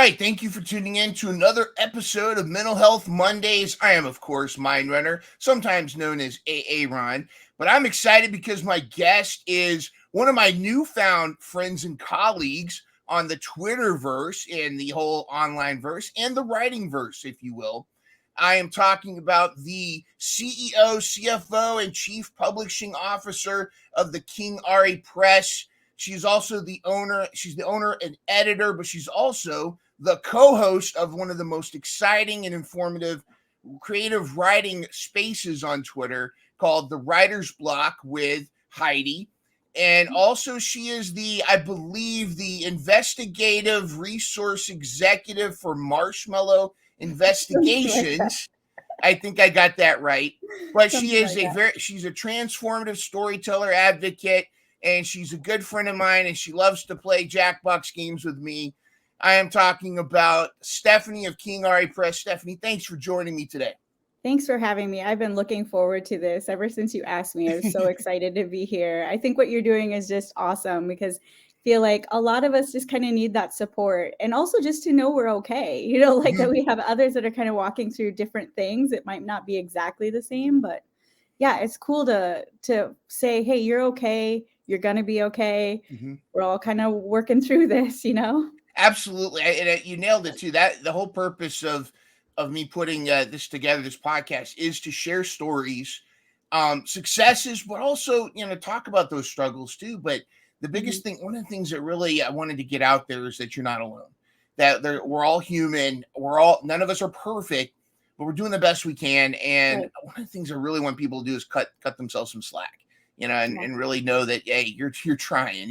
right. Thank you for tuning in to another episode of Mental Health Mondays. I am, of course, Mind Runner, sometimes known as AA Ron. But I'm excited because my guest is one of my newfound friends and colleagues on the Twitterverse and the whole online verse and the writing verse, if you will. I am talking about the CEO, CFO, and Chief Publishing Officer of the King Ari Press. She's also the owner. She's the owner and editor, but she's also the co-host of one of the most exciting and informative creative writing spaces on Twitter called The Writer's Block with Heidi. And also she is I believe, the investigative resource executive for Marshmallow Investigations. I think I got that right. But she is she's a transformative storyteller advocate, and she's a good friend of mine, and she loves to play Jackbox games with me. I am talking about Stephanie of King Ari Press. Stephanie, thanks for joining me today. Thanks for having me. I've been looking forward to this ever since you asked me. I was so excited to be here. I think what you're doing is just awesome because I feel like a lot of us just kind of need that support, and also just to know we're okay. Like that we have others that are kind of walking through different things. It might not be exactly the same, but yeah, it's cool to say, hey, you're okay. You're going to be okay. We're all kind of working through this, Absolutely. And you nailed it too. That the whole purpose of me putting this together, this podcast, is to share stories, successes, but also, talk about those struggles too. But the biggest thing, one of the things that really I wanted to get out there is that you're not alone, that we're all human. None of us are perfect, but we're doing the best we can. And one of the things I really want people to do is cut themselves some slack, and really know that, hey, you're trying,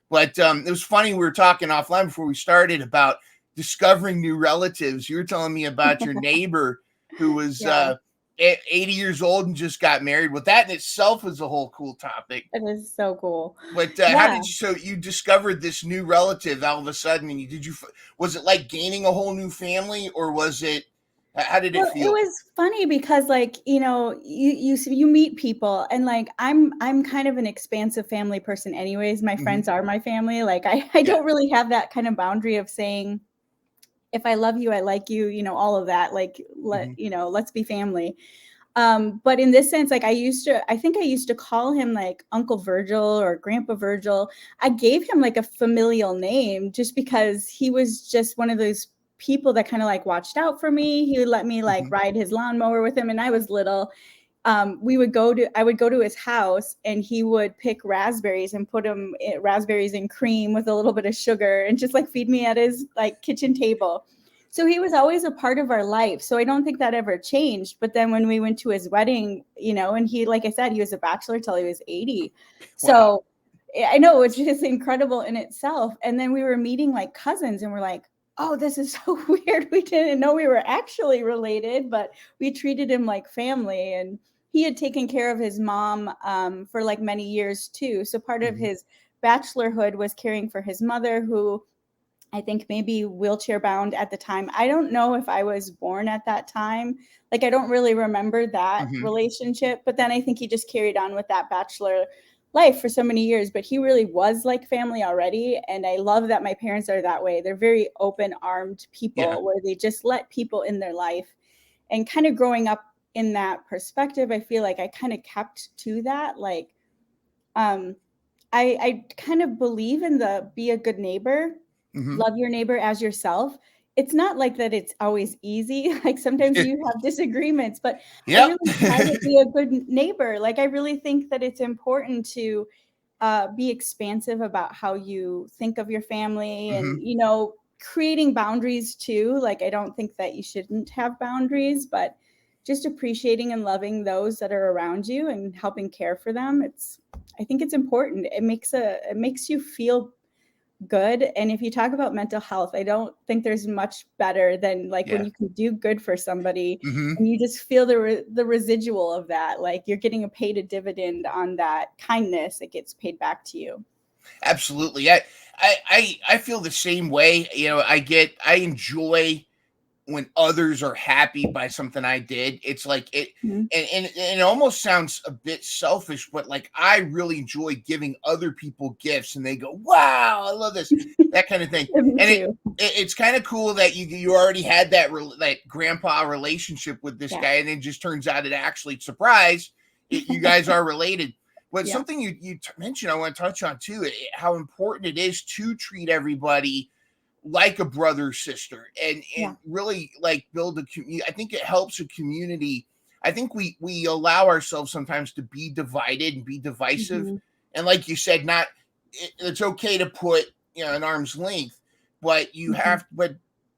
But it was funny. We were talking offline before we started about discovering new relatives. You were telling me about your neighbor who was 80 years old and just got married. Well, that in itself is a whole cool topic. It is so cool. But how did you? So you discovered this new relative all of a sudden, and was it like gaining a whole new family, or was it? How did it feel? It was funny because, like, you meet people, and like I'm kind of an expansive family person anyways. My friends are my family. Like I don't really have that kind of boundary of saying, if I love you, I like you, all of that. Like, let's be family. But in this sense, like I think I used to call him like Uncle Virgil or Grandpa Virgil. I gave him like a familial name just because he was just one of those people that kind of like watched out for me. He would let me like ride his lawnmower with him, and I was little. I would go to his house, and he would pick raspberries and put raspberries in cream with a little bit of sugar and just like feed me at his like kitchen table. So he was always a part of our life. So I don't think that ever changed. But then when we went to his wedding, and he, like I said, he was a bachelor till he was 80. So I know it's just incredible in itself. And then we were meeting like cousins, and we're like, oh, this is so weird. We didn't know we were actually related, but we treated him like family. And he had taken care of his mom for like many years too. So part of his bachelorhood was caring for his mother, who I think maybe wheelchair bound at the time. I don't know if I was born at that time. Like, I don't really remember that relationship, but then I think he just carried on with that bachelor life for so many years, but he really was like family already. And I love that my parents are that way. They're very open-armed people where they just let people in their life. And kind of growing up in that perspective, I feel like I kind of kept to that. Like, I kind of believe in be a good neighbor. Love your neighbor as yourself. It's not like that it's always easy. Like sometimes you have disagreements, but I really try to be a good neighbor. Like I really think that it's important to be expansive about how you think of your family and, creating boundaries too. Like I don't think that you shouldn't have boundaries, but just appreciating and loving those that are around you and helping care for them. I think it's important. It makes you feel good. And if you talk about mental health, I don't think there's much better than like when you can do good for somebody and you just feel the residual of that. Like you're getting paid a dividend on that kindness that gets paid back to you. Absolutely. I feel the same way. I enjoy when others are happy by something I did. It's like it, Mhm. and it almost sounds a bit selfish, but like I really enjoy giving other people gifts, and they go, "Wow, I love this," that kind of thing. Me And too. it's kind of cool that you already had that grandpa relationship with this Yeah. guy, and it just turns out it actually surprise you guys are related. But Yeah. something you mentioned, I want to touch on too, how important it is to treat everybody like a brother or sister, and Yeah. really like build a community. I think it helps a community. I think we allow ourselves sometimes to be divided and be divisive, Mhm. and like you said, not it's okay to put an arm's length, but Mhm. but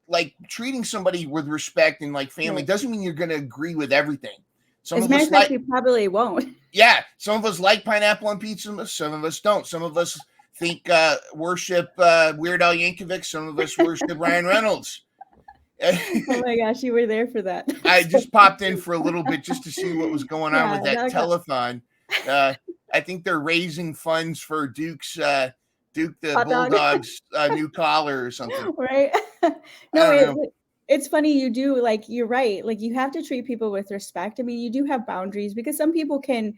like treating somebody with respect and like family Right. doesn't mean you're going to agree with everything. Some As a of matter us of fact, like you probably won't. yeah, some of us like pineapple on pizza, some of us don't. Some of us think worship Weird Al Yankovic, some of us worship Ryan Reynolds. Oh my gosh, you were there for that. I That's so just popped in funny. for a little bit just to see what was going on Yeah, with that that got telethon. Uh, I think they're raising funds for Duke the hot dog. Bulldog's new collar or something. Right? I No, don't know. it's funny you do, like, you're right, like, you have to treat people with respect. I mean, you do have boundaries because some people can,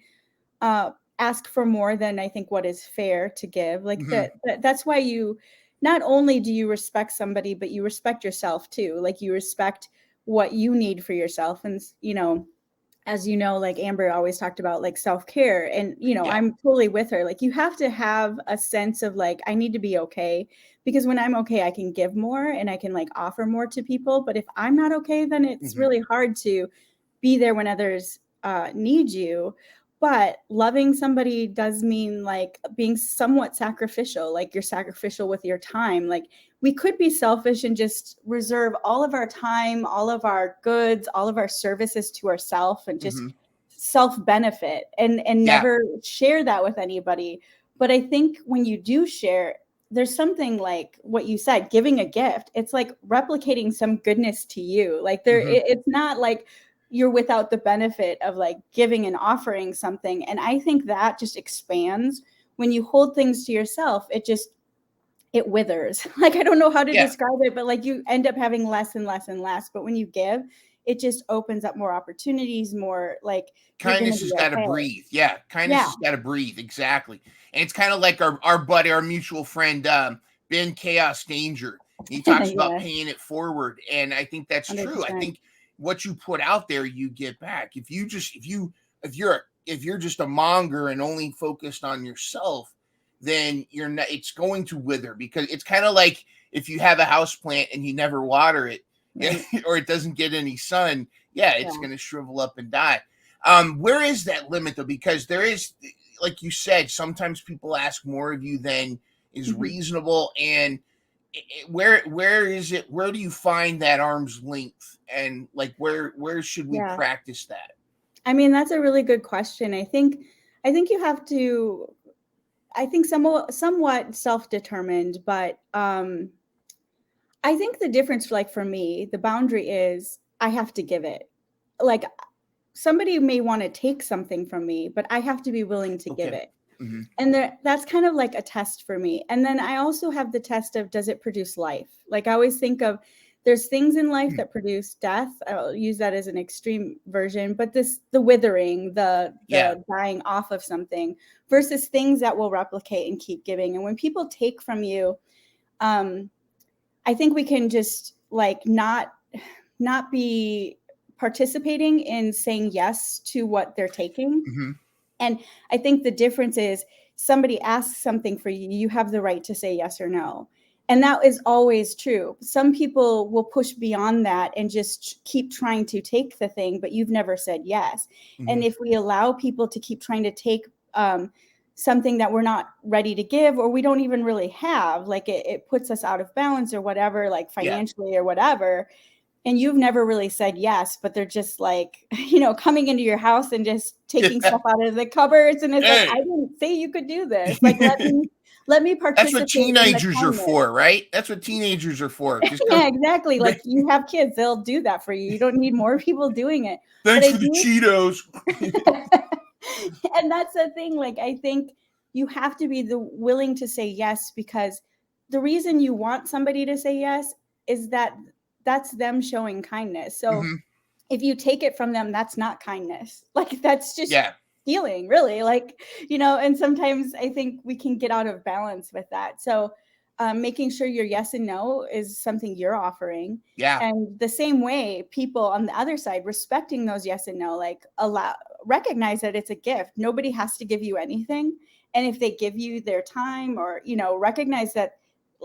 uh, ask for more than I think what is fair to give, like, Hmm. that's why you not only do you respect somebody, but you respect yourself too, like, you respect what you need for yourself, and as you know, like Amber always talked about like self-care, and Yeah. I'm totally with her. Like you have to have a sense of like I need to be okay, because when I'm okay I can give more and I can like offer more to people, but if I'm not okay then it's Hmm. really hard to be there when others need you. But loving somebody does mean like being somewhat sacrificial, like you're sacrificial with your time. Like we could be selfish and just reserve all of our time, all of our goods, all of our services to ourselves and just Hmm. self benefit and Yeah. never share that with anybody. But I think when you do share, there's something like what you said, giving a gift. It's like replicating some goodness to you. Like Hmm. it's not like you're without the benefit of like giving and offering something. And I think that just expands when you hold things to yourself. It withers. Like I don't know how to Yeah. describe it, but like you end up having less and less and less. But when you give, it just opens up more opportunities, more like you're gonna Kindness be has got to okay. breathe. Yeah, kindness Yeah. has got to breathe. Exactly. And it's kind of like our buddy, our mutual friend, Ben Chaos Danger. He talks about Yeah. paying it forward, and I think that's true. I 100%. think what you put out there, you get back. If you're just a monger and only focused on yourself, then you're not. It's going to wither, because it's kind of like if you have a house plant and you never water it, Right. or it doesn't get any sun. Yeah, it's Yeah. going to shrivel up and die. Where is that limit though? Because there is, like you said, sometimes people ask more of you than is Mhm. reasonable, and where is it? Where do you find that arm's length, and like where should we Yeah. practice that? I mean, that's a really good question. I think you have to I think somewhat self-determined, but I think the difference, like for me, the boundary is I have to give it. Like somebody may want to take something from me, but I have to be willing to give Okay. it. Hmm. And that's kind of like a test for me. And then I also have the test of does it produce life? Like I always think of there's things in life that produce death. I'll use that as an extreme version, but the withering, Yeah. the dying off of something versus things that will replicate and keep giving. And when people take from you, um, I think we can just like not be participating in saying yes to what they're taking. Hmm. And I think the difference is somebody asks something for you, you have the right to say yes or no. And that is always true. Some people will push beyond that and just keep trying to take the thing, but you've never said yes. Hmm. And if we allow people to keep trying to take something that we're not ready to give or we don't even really have, like it puts us out of balance or whatever, like Yeah. financially or whatever, and you've never really said yes, but they're just like, coming into your house and just taking Yeah. stuff out of the cupboards. And it's like, I Hey. didn't say you could do this. Like, let me That's what participate in the teenagers are kindness. for, right? That's what teenagers are for. Just go. Yeah, exactly. Like you have kids, they'll do that for you. You don't need more people doing it. But Thanks I for the do, Cheetos. and that's the thing. Like, I think you have to be willing to say yes, because the reason you want somebody to say yes is that that's them showing kindness. So Hmm. if you take it from them, that's not kindness. Like that's just Yeah. healing, really. Like, and sometimes I think we can get out of balance with that. So making sure your yes and no is something you're offering. Yeah. And the same way, people on the other side respecting those yes and no, like recognize that it's a gift. Nobody has to give you anything. And if they give you their time or, recognize that,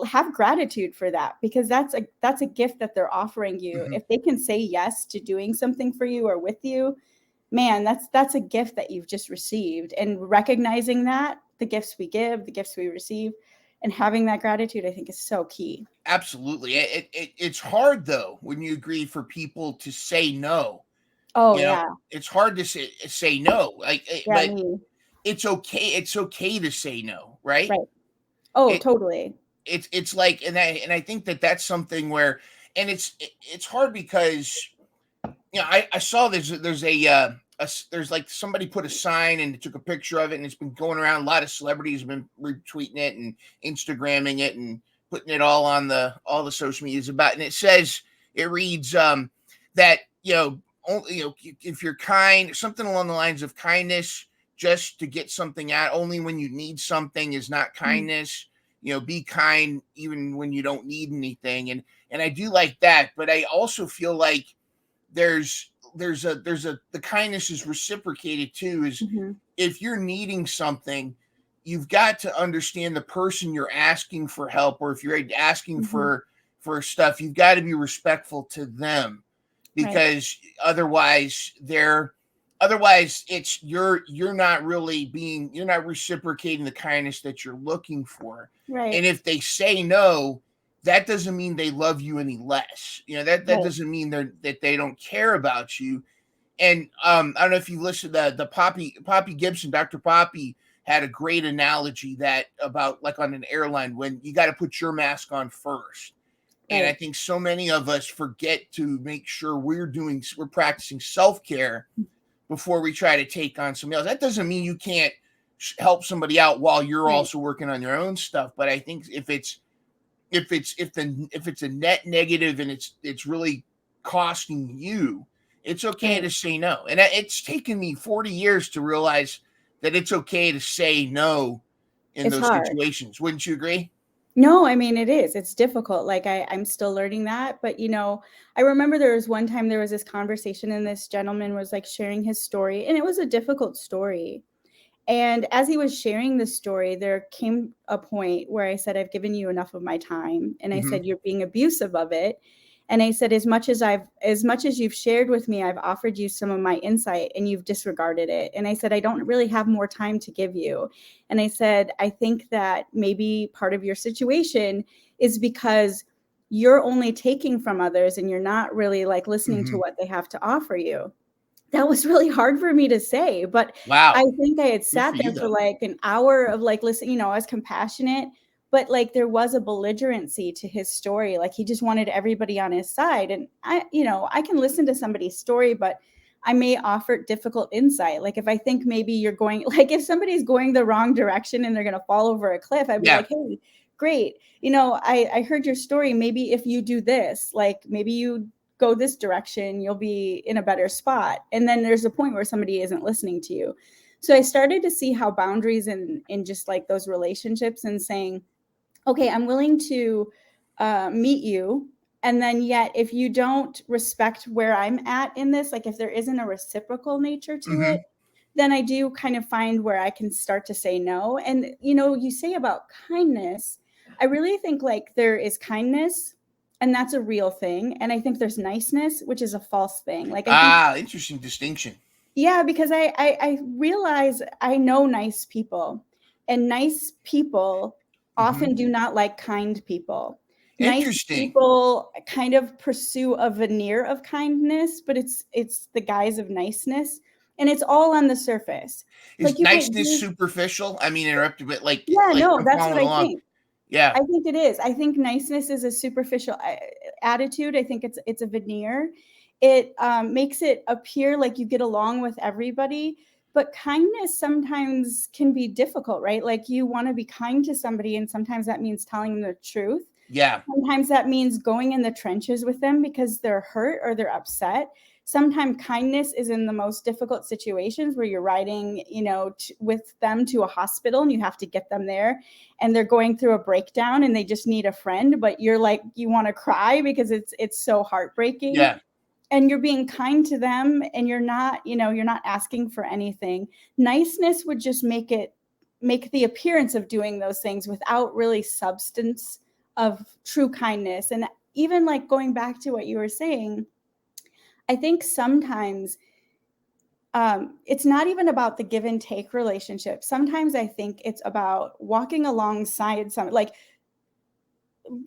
have gratitude for that, because that's a gift that they're offering you. Hmm. If they can say yes to doing something for you or with you, man, that's a gift that you've just received. And recognizing that, the gifts we give, the gifts we receive, and having that gratitude, I think is so key. Absolutely. It's hard though when you agree for people to say no. Oh You know, yeah. it's hard to say no. Yeah, But me. it's okay. It's okay to say no, right? Right. Oh, It totally. it's like, and I think that that's something where, and it's hard because I saw there's there's like somebody put a sign and took a picture of it, and it's been going around. A lot of celebrities have been retweeting it and Instagramming it and putting it all the social medias about, and it reads that only if you're kind, something along the lines of kindness just to get something out only when you need something is not Mm. kindness. Be kind even when you don't need anything, and I do like that, but I also feel like there's a the kindness is reciprocated too. Is Mhm. if you're needing something, you've got to understand the person you're asking for help, or if you're asking Mhm. for stuff, you've got to be respectful to them, Right. because otherwise it's you're not reciprocating the kindness that you're looking for. Right. And if they say no, that doesn't mean they love you any less. That Right. doesn't mean that they don't care about you. And I don't know if you listened to the Poppy Gibson, Dr. Poppy had a great analogy that about like on an airline when you got to put your mask on first. And I Right. think so many of us forget to make sure we're practicing self-care before we try to take on somebody else. That doesn't mean you can't help somebody out while you're Right. also working on your own stuff. But I think if it's a net negative and it's really costing you, it's okay Right. to say no. And it's taken me 40 years to realize that it's okay to say no in It's those hard. situations. Wouldn't you agree? No, I mean, it is. It's difficult. Like I'm still learning that. But I remember there was one time there was this conversation and this gentleman was like sharing his story, and it was a difficult story. And as he was sharing the story, there came a point where I said, I've given you enough of my time. And I Hmm. said, you're being abusive of it. And I said, as much as you've shared with me, I've offered you some of my insight and you've disregarded it. And I said, I don't really have more time to give you. And I said, I think that maybe part of your situation is because you're only taking from others and you're not really like listening to Hmm. what they have to offer you. That was really hard for me to say, but I Wow. think I had Good sat for you there for though. like an hour of like listening, I was compassionate, but like there was a belligerency to his story. Like he just wanted everybody on his side. And I can listen to somebody's story, but I may offer difficult insight. Like if I think maybe you're going, like if somebody's going the wrong direction and they're going to fall over a cliff, I'd be Yeah. like, hey, great. I heard your story. Maybe if you do this, like maybe you go this direction, you'll be in a better spot. And then there's a point where somebody isn't listening to you. So I started to see how boundaries in just like those relationships and saying, okay, I'm willing to meet you. And then yet, if you don't respect where I'm at in this, like if there isn't a reciprocal nature to it, Hmm. then I do kind of find where I can start to say no. And, you say about kindness, I really think like there is kindness and that's a real thing. And I think there's niceness, which is a false thing. Like I think, Ah, interesting distinction. yeah, because I realize I know nice people, and nice people Hmm. often do not like kind people. Nice Interesting. people kind of pursue a veneer of kindness, but it's the guise of niceness, and it's all on the surface. Like Is you might niceness do, superficial? I mean, interrupted, but yeah, like no, I'm that's what following I along. think. Yeah. I think it is. I think niceness is a superficial attitude. I think it's a veneer. It makes it appear like you get along with everybody, but kindness sometimes can be difficult, right? Like you want to be kind to somebody, and sometimes that means telling them the truth. Yeah. Sometimes that means going in the trenches with them because they're hurt or they're upset. Sometimes kindness is in the most difficult situations where you're riding, with them to a hospital and you have to get them there and they're going through a breakdown and they just need a friend, but you're like, you want to cry because it's so heartbreaking. Yeah. And you're being kind to them and you're not asking for anything. Niceness would just make the appearance of doing those things without really substance of true kindness. And even like going back to what you were saying, I think sometimes it's not even about the give and take relationship. Sometimes I think it's about walking alongside like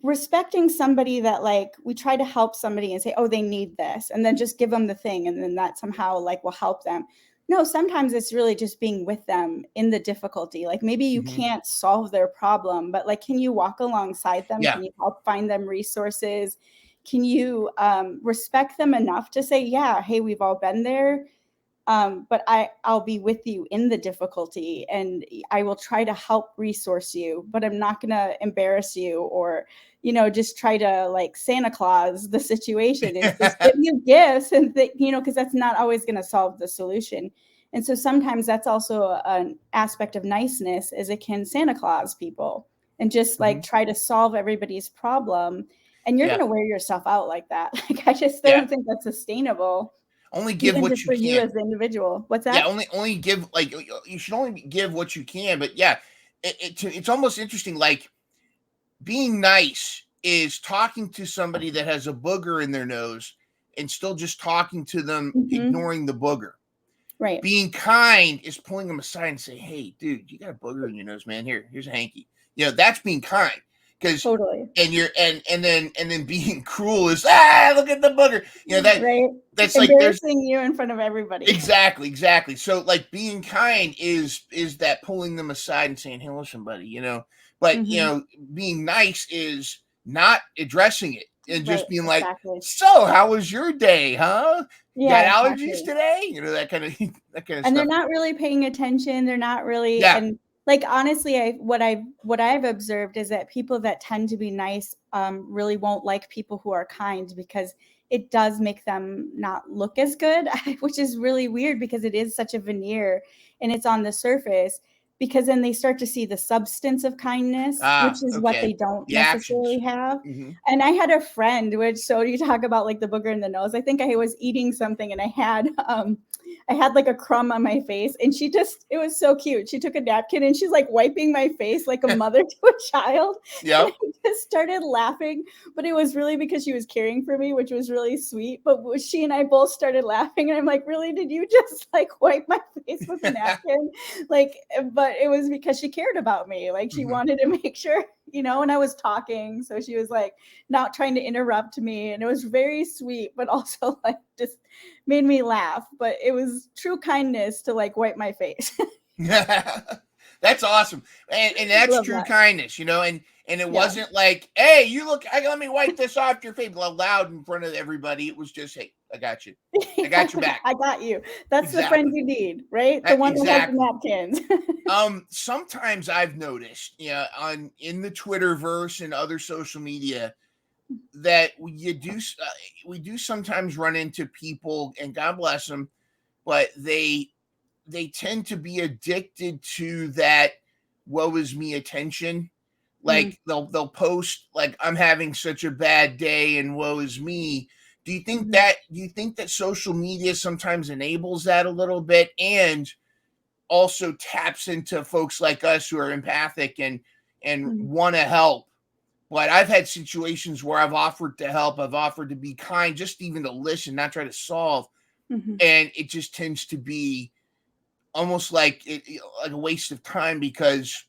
respecting somebody that like we try to help somebody and say, oh, they need this, and then just give them the thing. And then that somehow like will help them. No, sometimes it's really just being with them in the difficulty. Like maybe you can't solve their problem, but like, can you walk alongside them? Yeah. Can you help find them resources? Can you respect them enough to say, yeah, hey, we've all been there. But I'll be with you in the difficulty and I will try to help resource you, but I'm not going to embarrass you or, just try to like Santa Claus the situation. It's just give you gifts and, because that's not always going to solve the solution. And so sometimes that's also an aspect of niceness is it can Santa Claus people and just like try to solve everybody's problem. And you're going to wear yourself out like that. Like, I just don't think that's sustainable. Only give Even what just you for can. you as the individual. What's that? Yeah, only give, like, you should only give what you can. But yeah, it's almost interesting. Like, being nice is talking to somebody that has a booger in their nose and still just talking to them, ignoring the booger. Right. Being kind is pulling them aside and say, hey, dude, you got a booger in your nose, man. Here's a hanky. That's being kind. Because totally. And you're and then being cruel is look at the booger. Right. That's like there's you in front of everybody. Exactly. So like being kind is that pulling them aside and saying, hey, listen, buddy, but being nice is not addressing it and just being like, so how was your day, huh? Yeah, got allergies today? That kind of stuff. And they're not really paying attention. They're not really and like honestly, what I've observed is that people that tend to be nice really won't like people who are kind because it does make them not look as good, which is really weird because it is such a veneer and it's on the surface. Because then they start to see the substance of kindness, which is what they don't necessarily have. And I had a friend, so you talk about like the booger in the nose. I think I was eating something and I had like a crumb on my face and it was so cute. She took a napkin and she's like wiping my face like a mother to a child. Yeah. I just started laughing, but it was really because she was caring for me, which was really sweet. But she and I both started laughing and I'm like, really, did you just like wipe my face with a napkin? But it was because she cared about me. Like she wanted to make sure, and I was talking. So she was like not trying to interrupt me. And it was very sweet, but also like just made me laugh. But it was true kindness to like wipe my face. That's awesome. And that's true kindness, and it wasn't like, hey, you look, let me wipe this off your face loud in front of everybody. It was just, hey, I got you. I got your back. I got you. That's the friend you need, right? The one that has the napkins. Sometimes I've noticed, in the Twitterverse and other social media that we do sometimes run into people, and God bless them, but they tend to be addicted to that woe is me attention. Like they'll post like, I'm having such a bad day and woe is me. Do you think that social media sometimes enables that a little bit and also taps into folks like us who are empathic and want to help? But I've had situations where I've offered to help, I've offered to be kind, just even to listen, not try to solve. And it just tends to be almost like a waste of time because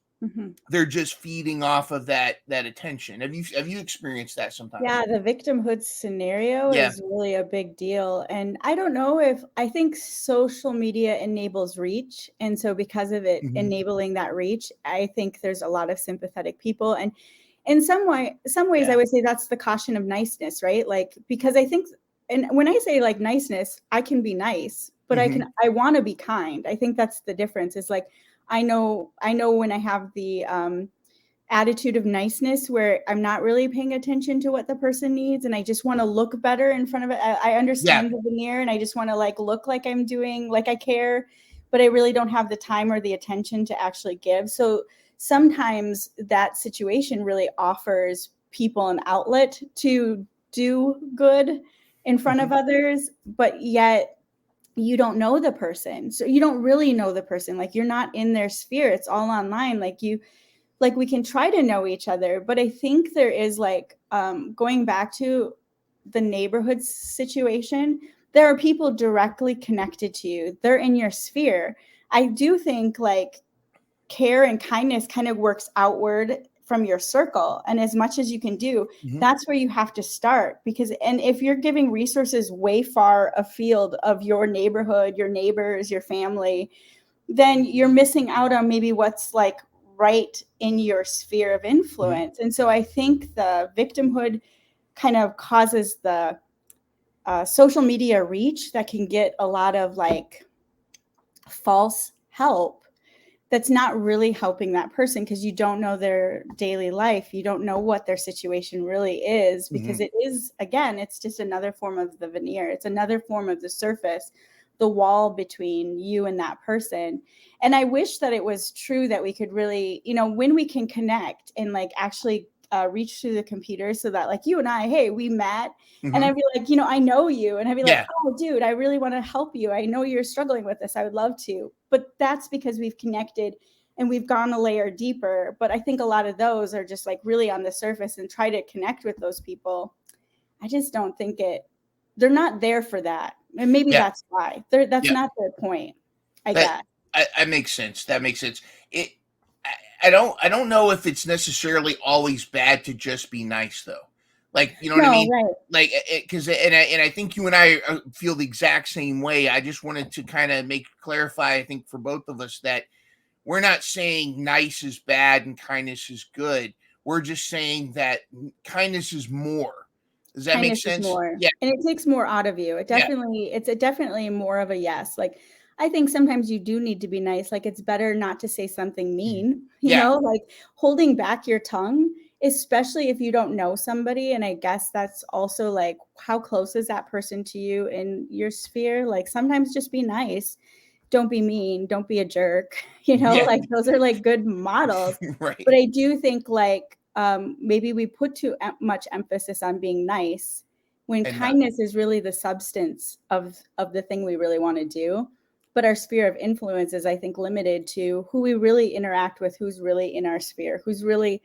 they're just feeding off of that attention. Have you experienced that sometimes? Yeah, the victimhood scenario is really a big deal. And I don't know I think social media enables reach. And so because of it enabling that reach, I think there's a lot of sympathetic people. And in some ways, I would say that's the caution of niceness, right? Like, because I think, and when I say like niceness, I can be nice, but I want to be kind. I think that's the difference. Is like, I know when I have the attitude of niceness where I'm not really paying attention to what the person needs and I just want to look better in front of it. I Yeah. understand the veneer and I just want to like look like I'm doing like I care, but I really don't have the time or the attention to actually give. So sometimes that situation really offers people an outlet to do good in front of others, but yet you don't know the person. So you don't really know the person. Like you're not in their sphere. It's all online. Like we can try to know each other, but I think there is like going back to the neighborhood situation, there are people directly connected to you. They're in your sphere. I do think like care and kindness kind of works outward from your circle, and as much as you can do, that's where you have to start. Because and if you're giving resources way far afield of your neighborhood, your neighbors, your family, then you're missing out on maybe what's like right in your sphere of influence. And so I think the victimhood kind of causes the social media reach that can get a lot of like false help that's not really helping that person because you don't know their daily life. You don't know what their situation really is because it is, again, it's just another form of the veneer. It's another form of the surface, the wall between you and that person. And I wish that it was true that we could really, you know, when we can connect and like actually reach through the computer so that like you and I, hey, we met and I'd be like, you know, I know you. And I'd be like, oh, dude, I really want to help you. I know you're struggling with this. I would love to. But that's because we've connected and we've gone a layer deeper. But I think a lot of those are just like really on the surface and try to connect with those people. I just don't think they're not there for that. And maybe that's why. That's not their point, I guess. That makes sense. That makes sense. I don't know if it's necessarily always bad to just be nice though. Like, you know what I mean? Right. Like, because I think you and I feel the exact same way. I just wanted to kind of clarify. I think for both of us that we're not saying nice is bad and kindness is good. We're just saying that kindness is more. Does that make sense? More. Yeah. And it takes more out of you. It's definitely more of a yes. Like I think sometimes you do need to be nice. Like it's better not to say something mean, you know, like holding back your tongue, especially if you don't know somebody. And I guess that's also like, how close is that person to you in your sphere? Like sometimes just be nice. Don't be mean. Don't be a jerk. You know, like those are like good models. Right. But I do think like maybe we put too much emphasis on being nice when kindness is really the substance of the thing we really want to do. But our sphere of influence is, I think, limited to who we really interact with, who's really in our sphere, who's really,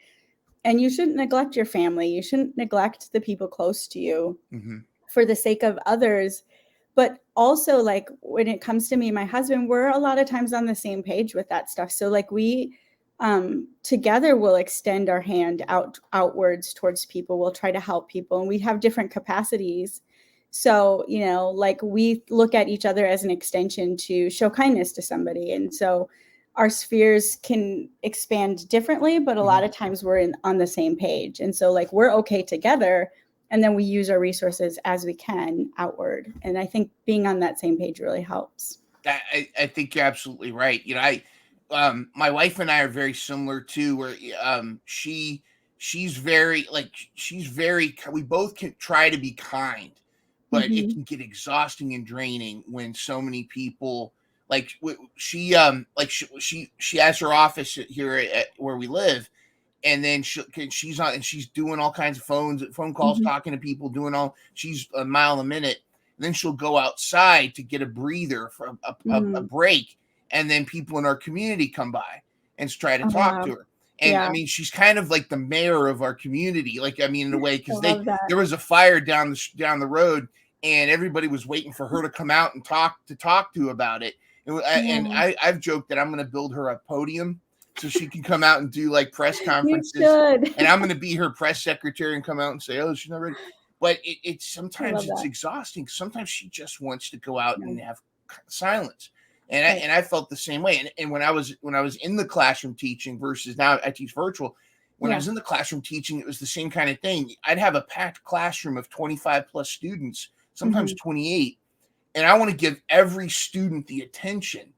and you shouldn't neglect your family. You shouldn't neglect the people close to you for the sake of others. But also like when it comes to me and my husband, we're a lot of times on the same page with that stuff. So like we together will extend our hand outwards towards people. We'll try to help people and we have different capacities. So, you know, like we look at each other as an extension to show kindness to somebody. And so our spheres can expand differently, but a lot of times we're on the same page. And so like we're okay together. And then we use our resources as we can outward. And I think being on that same page really helps. I think you're absolutely right. You know, my wife and I are very similar too, where she's very we both can try to be kind, but it can get exhausting and draining when so many people like she has her office here at where we live, and then she's on and she's doing all kinds of phone calls, talking to people, she's a mile a minute. And then she'll go outside to get a breather for a break, and then people in our community come by and try to talk to her. And I mean, she's kind of like the mayor of our community, like I mean, in a way, because there was a fire down the road, and everybody was waiting for her to come out and talk to about it. And I've joked that I'm going to build her a podium so she can come out and do like press conferences, and I'm going to be her press secretary and come out and say, "Oh, she's not ready." But it's sometimes it's exhausting. Sometimes she just wants to go out and have silence, and I felt the same way. And when I was in the classroom teaching versus now I teach virtual. When I was in the classroom teaching, it was the same kind of thing. I'd have a packed classroom of 25 plus students, sometimes 28, and I want to give every student the attention.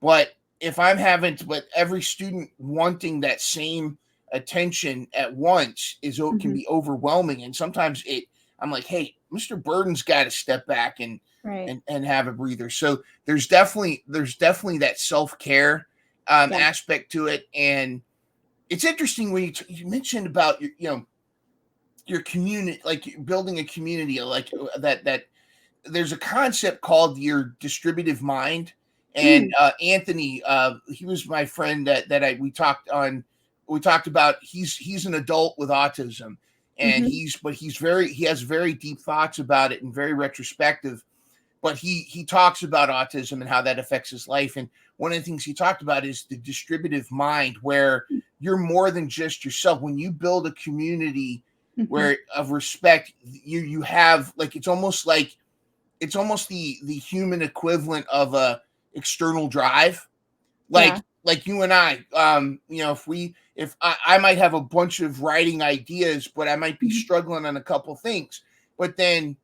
But if I'm having every student wanting that same attention at once can Mhm. be overwhelming. And sometimes I'm like, hey, Mr. Burden's got to step back and Right. have a breather. So there's definitely that self-care Yeah. aspect to it. And it's interesting when you mentioned about your community, like building a community, like that there's a concept called your distributive mind. And Mm. Anthony, he was my friend that we talked about. He's an adult with autism, and Mhm. he has very deep thoughts about it and very retrospective. But he talks about autism and how that affects his life. And one of the things he talked about is the distributive mind, where you're more than just yourself. When you build a community Mhm. where of respect, you have, like, it's almost the human equivalent of a external drive. Yeah. Like you and I, if I might have a bunch of writing ideas, but I might be Mhm. struggling on a couple things. But then Yeah.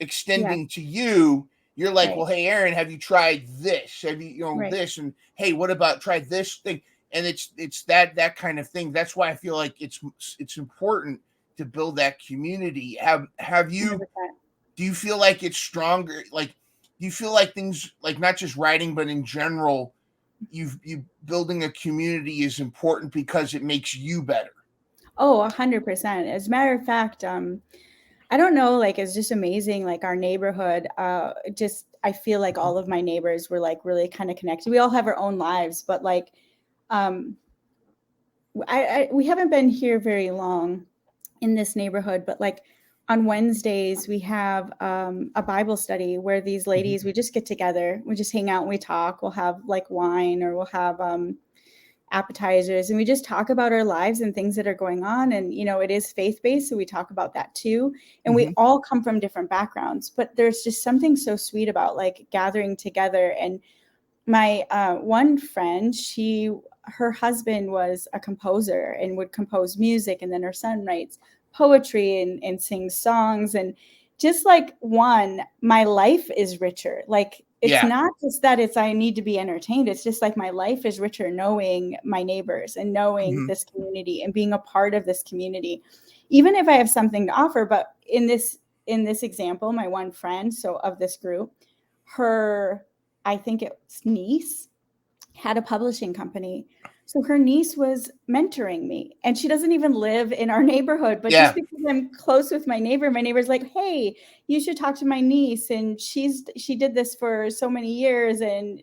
extending to you, you're like, Right. well, hey, Aaron, have you tried this? Have you Right. this? And hey, what about try this thing? And it's that kind of thing. That's why I feel like it's important to build that community. Have you 100%. Do you feel like it's stronger? Like, do you feel like things, like not just writing, but in general, you building a community is important because it makes you better? Oh, 100%. As a matter of fact, I don't know, like, it's just amazing, like, our neighborhood, just I feel like Mhm. all of my neighbors were, like, really kinda connected. We all have our own lives, but, like, um, we haven't been here very long in this neighborhood, but, like, on Wednesdays, we have, a Bible study where these Mhm. ladies, we just get together, we just hang out and we talk. We'll have, like, wine, or we'll have, appetizers, and we just talk about our lives and things that are going on. And it is faith-based, so we talk about that too. And we Mhm. all come from different backgrounds, but there's just something so sweet about, like, gathering together. And my one friend, her husband was a composer and would compose music, and then her son writes poetry and sings songs. And just like, my life is richer. Like, it's Yeah. not just that it's I need to be entertained. It's just like my life is richer knowing my neighbors and knowing Mhm. this community and being a part of this community, even if I have something to offer. But in this example, my one friend, so of this group, her, I think it's niece, had a publishing company. So her niece was mentoring me, and she doesn't even live in our neighborhood, but just Yeah. because I'm close with my neighbor's like, "Hey, you should talk to my niece, and she did this for so many years, and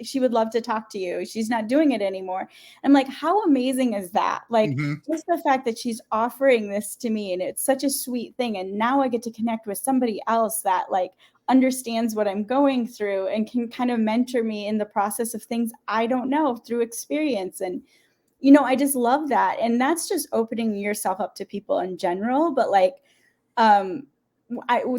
she would love to talk to you. She's not doing it anymore." I'm like, "How amazing is that?" Like, Mhm. just the fact that she's offering this to me, and it's such a sweet thing, and now I get to connect with somebody else that, like, understands what I'm going through and can kind of mentor me in the process of things I don't know through experience. And I just love that. And that's just opening yourself up to people in general. But, like, um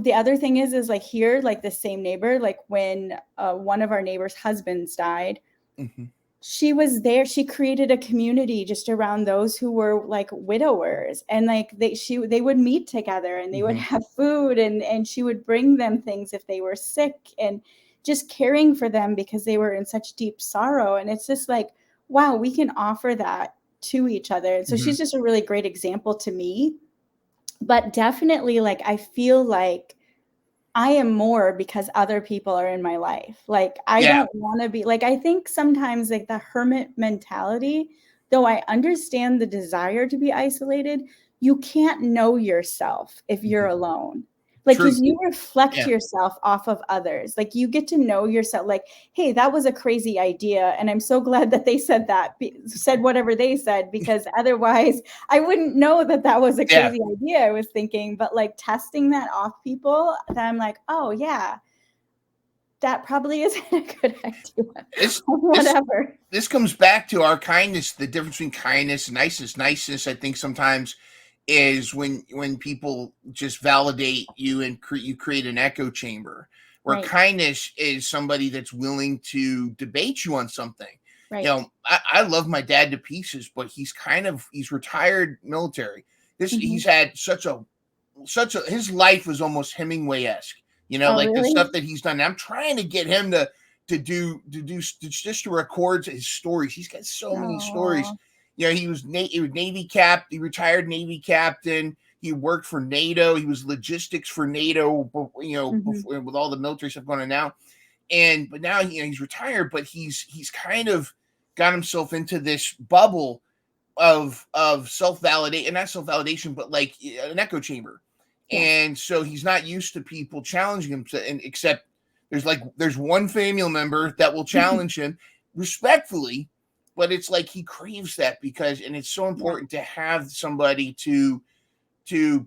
the other thing is like, here, like, the same neighbor, like, when one of our neighbors' husbands died, Mhm. she was there. She created a community just around those who were, like, widowers, and, like, they would meet together and they would Mhm. have food, and she would bring them things if they were sick, and just caring for them because they were in such deep sorrow. And it's just like, wow, we can offer that to each other. And so she's Mhm. just a really great example to me. But definitely, like, I feel like I am more because other people are in my life. Like, I Yeah. don't wanna be like, I think sometimes, like, the hermit mentality, though I understand the desire to be isolated, you can't know yourself if you're Mhm. alone. Like, True. 'cause you reflect Yeah. yourself off of others. Like, you get to know yourself, like, "Hey, that was a crazy idea, and I'm so glad that they said whatever they said, because otherwise I wouldn't know that that was a Yeah. crazy idea I was thinking." But, like, testing that off people, that I'm like, "Oh, yeah, that probably isn't a good idea," This or this whatever. this comes back to our kindness. The difference between kindness and niceness. Niceness, I think, sometimes is when people just validate you and you create an echo chamber. Where Right, kindness is somebody that's willing to debate you on something. right. I love my dad to pieces, but he's retired military. He's Mhm. had such a his life was almost Hemingway-esque. Oh, Like the really? stuff that he's done. I'm trying to get him to just to record his stories. He's got so many stories, Oh. he was Navy cap. He retired Navy captain. He worked for NATO. He was logistics for NATO. Before, with all the military stuff going on now, but now he's retired. But he's kind of got himself into this bubble of self-validation, not self-validation, but like an echo chamber. Yeah. And so he's not used to people challenging him, except there's one family member that will challenge him respectfully, but it's like he craves that and it's so important to have somebody to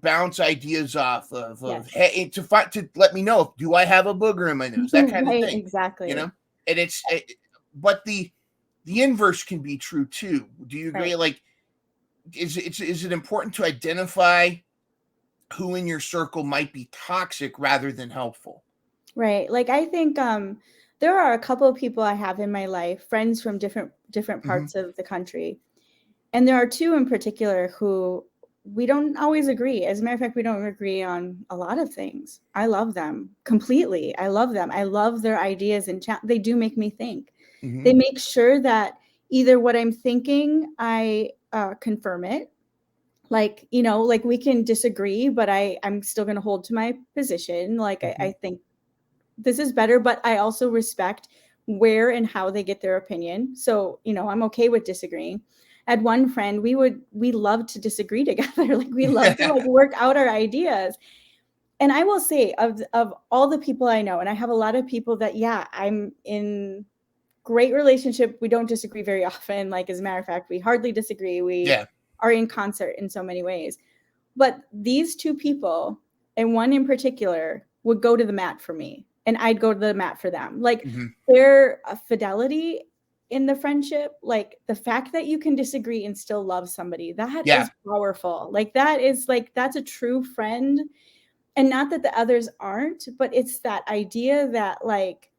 bounce ideas off of, hey, to let me know, do I have a booger in my nose, that kind of thing. Exactly. And but the inverse can be true too. Do you agree? Right. Like, is it important to identify who in your circle might be toxic rather than helpful? Right. Like, I think there are a couple of people I have in my life, friends from different parts of the country. And there are two in particular who we don't always agree. As a matter of fact, we don't agree on a lot of things. I love them completely. I love them. I love their ideas, and they do make me think. They make sure that either what I'm thinking, I confirm it. Like, like we can disagree, but I'm still going to hold to my position. Like, I think this is better, but I also respect where and how they get their opinion. So, I'm okay with disagreeing. I had one friend, we love to disagree together. Like, we love to work out our ideas. And I will say, of all the people I know, and I have a lot of people that, I'm in great relationship. We don't disagree very often. Like, as a matter of fact, we hardly disagree. We are in concert in so many ways. But these two people, and one in particular, would go to the mat for me, and I'd go to the mat for them. Like, their fidelity in the friendship, like the fact that you can disagree and still love somebody, that is powerful. Like, that's a true friend. And not that the others aren't, but it's that idea that, like,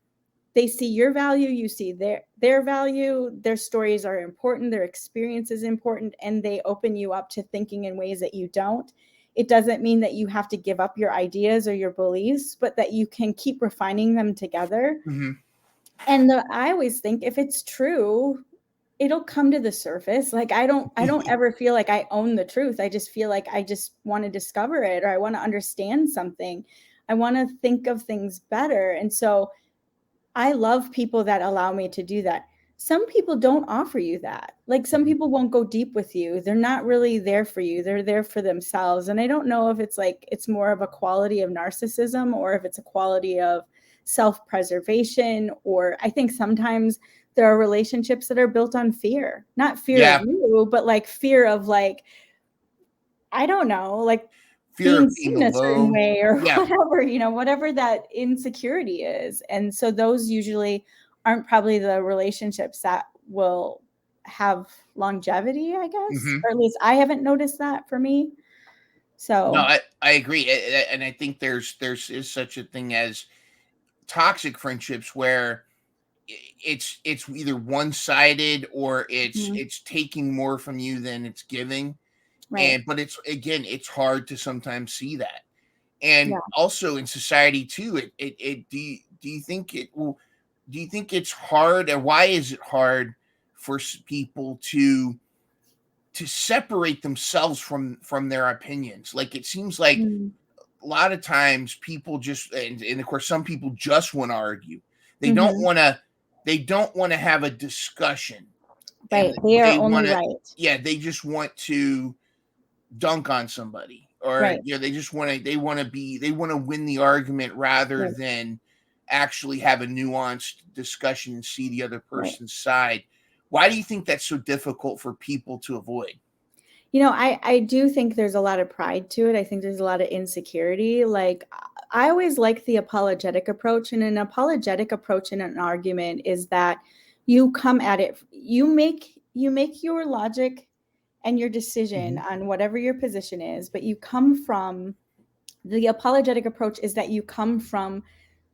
they see your value, you see their value, their stories are important, their experience is important, and they open you up to thinking in ways that you don't. It doesn't mean that you have to give up your ideas or your beliefs, but that you can keep refining them together. And I always think, if it's true, it'll come to the surface. Like, I don't ever feel like I own the truth. I just feel like I just want to discover it, or I want to understand something. I want to think of things better. And so I love people that allow me to do that. Some people don't offer you that. Like, some people won't go deep with you. They're not really there for you. They're there for themselves. And I don't know if it's more of a quality of narcissism, or if it's a quality of self-preservation, or I think sometimes there are relationships that are built on fear, not fear of you, but like fear of, like, I don't know, like fear being of seen a certain way, or whatever, whatever that insecurity is. And so those usually aren't probably the relationships that will have longevity, I guess, or at least I haven't noticed that for me. So no, I agree. And I think there's such a thing as toxic friendships where it's either one-sided, or it's taking more from you than it's giving. Right. But it's hard to sometimes see that. And also in society too, do you think it's hard, or why is it hard for people to separate themselves from their opinions? Like, it seems like a lot of times people just, and of course some people just want to argue. They don't want to have a discussion. Right. They are only right. Yeah, they just want to dunk on somebody, or they just want to win the argument rather than actually have a nuanced discussion and see the other person's side. Why do you think that's so difficult for people to avoid? I do think there's a lot of pride to it. I think there's a lot of insecurity. Like, I always like the apologetic approach, and an apologetic approach in an argument is that you come at it, you make your logic and your decision on whatever your position is, but you come from, the apologetic approach is that you come from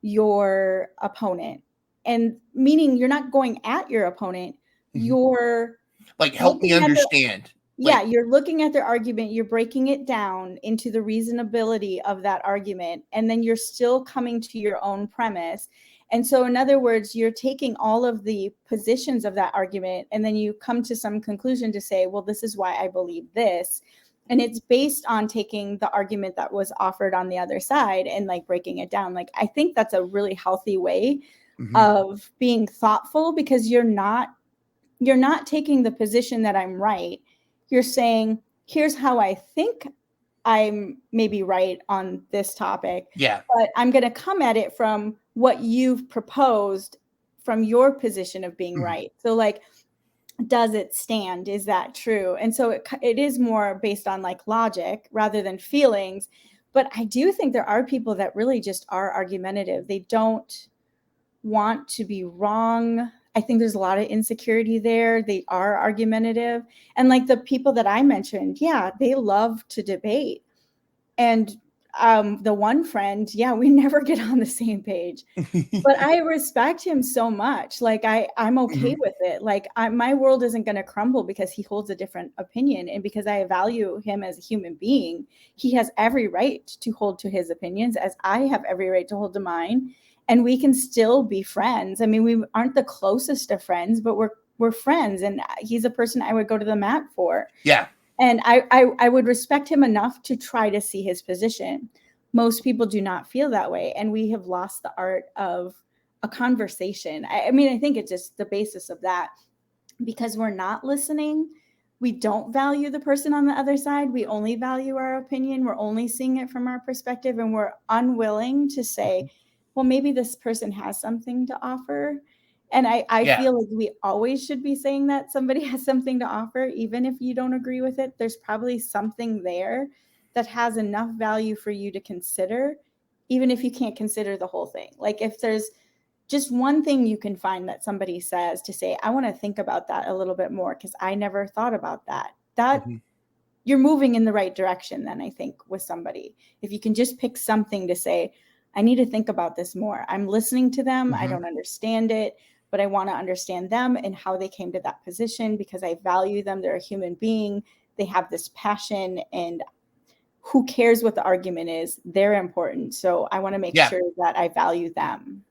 your opponent, and meaning you're not going at your opponent, you're like, help me understand. You're looking at their argument, you're breaking it down into the reasonability of that argument, and then you're still coming to your own premise. And so, in other words, you're taking all of the positions of that argument, and then you come to some conclusion to say, well, this is why I believe this. And it's based on taking the argument that was offered on the other side and like breaking it down. Like, I think that's a really healthy way of being thoughtful, because you're not taking the position that I'm right. You're saying, here's how I think I'm maybe right on this topic. Yeah. But I'm going to come at it from what you've proposed from your position of being right. So like, does it stand? Is that true? And so it is more based on like logic rather than feelings. But I do think there are people that really just are argumentative. They don't want to be wrong. I think there's a lot of insecurity there. They are argumentative. And like the people that I mentioned, yeah, they love to debate. And the one friend, yeah, we never get on the same page. But I respect him so much. Like I'm okay with it. Like my world isn't going to crumble because he holds a different opinion. And because I value him as a human being, he has every right to hold to his opinions, as I have every right to hold to mine. And we can still be friends. I mean, we aren't the closest of friends, but we're friends. And he's a person I would go to the mat for. Yeah. And I would respect him enough to try to see his position. Most people do not feel that way. And we have lost the art of a conversation. I mean, I think it's just the basis of that, because we're not listening. We don't value the person on the other side. We only value our opinion. We're only seeing it from our perspective. And we're unwilling to say, well, maybe this person has something to offer. And I feel like we always should be saying that somebody has something to offer, even if you don't agree with it. There's probably something there that has enough value for you to consider, even if you can't consider the whole thing. Like if there's just one thing you can find that somebody says to say, I want to think about that a little bit more because I never thought about that. That you're moving in the right direction then, I think, with somebody. If you can just pick something to say, I need to think about this more. I'm listening to them. I don't understand it, but I want to understand them and how they came to that position because I value them. They're a human being. They have this passion, and who cares what the argument is? They're important. So I want to make sure that I value them.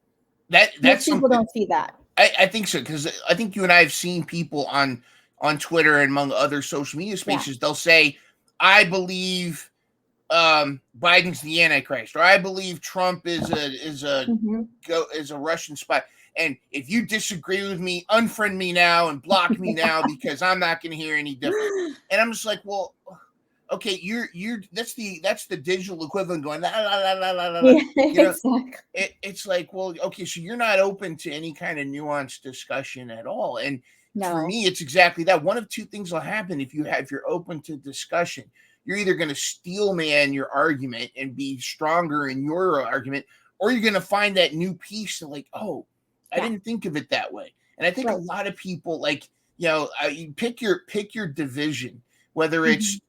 That's people don't see that. I think so, because I think you and I have seen people on Twitter and among other social media spaces. They'll say, I believe Biden's the Antichrist, or I believe Trump is a Russian spy. And if you disagree with me, unfriend me now and block me now because I'm not going to hear any different. And I'm just like, well, okay, you're that's the digital equivalent going la la la la la la. Yeah, you know, exactly. It's like, well, okay, so you're not open to any kind of nuanced discussion at all. And for me, it's exactly that. One of two things will happen if you're open to discussion. You're either going to steel man your argument and be stronger in your argument, or you're going to find that new piece of like, oh, I didn't think of it that way. And I think a lot of people, like, you pick your division, whether it's,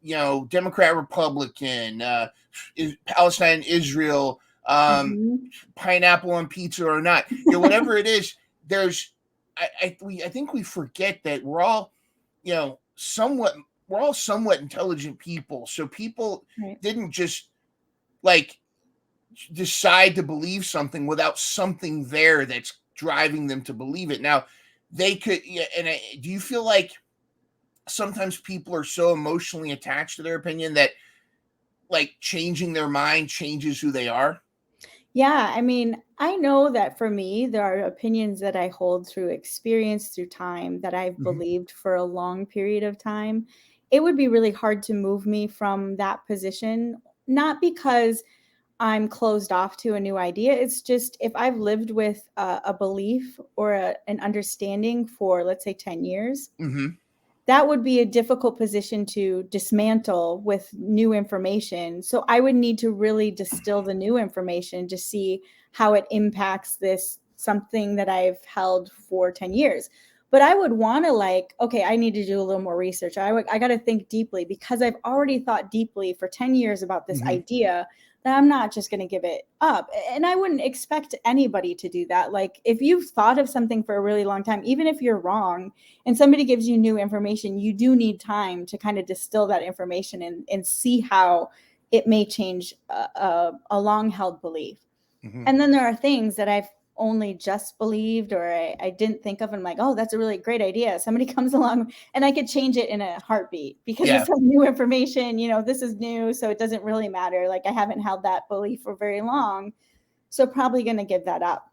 Democrat, Republican, Palestine, Israel, pineapple on pizza or not, whatever it is, I think we forget that we're all somewhat intelligent people. So people didn't just like decide to believe something without something there that's driving them to believe it. Now they could, do you feel like sometimes people are so emotionally attached to their opinion that like changing their mind changes who they are? Yeah, I mean, I know that for me, there are opinions that I hold through experience, through time, that I've believed for a long period of time. It would be really hard to move me from that position, not because I'm closed off to a new idea. It's just if I've lived with a belief or an understanding for, let's say, 10 years, that would be a difficult position to dismantle with new information. So I would need to really distill the new information to see how it impacts this something that I've held for 10 years. But I would want to okay, I need to do a little more research. I got to think deeply because I've already thought deeply for 10 years about this idea that I'm not just going to give it up. And I wouldn't expect anybody to do that. Like if you've thought of something for a really long time, even if you're wrong and somebody gives you new information, you do need time to kind of distill that information and see how it may change a long held belief. And then there are things that I've only just believed or I didn't think of, and I'm like, oh, that's a really great idea. Somebody comes along and I could change it in a heartbeat because Yeah. it's some new information, this is new. So it doesn't really matter. Like I haven't held that belief for very long. So probably going to give that up.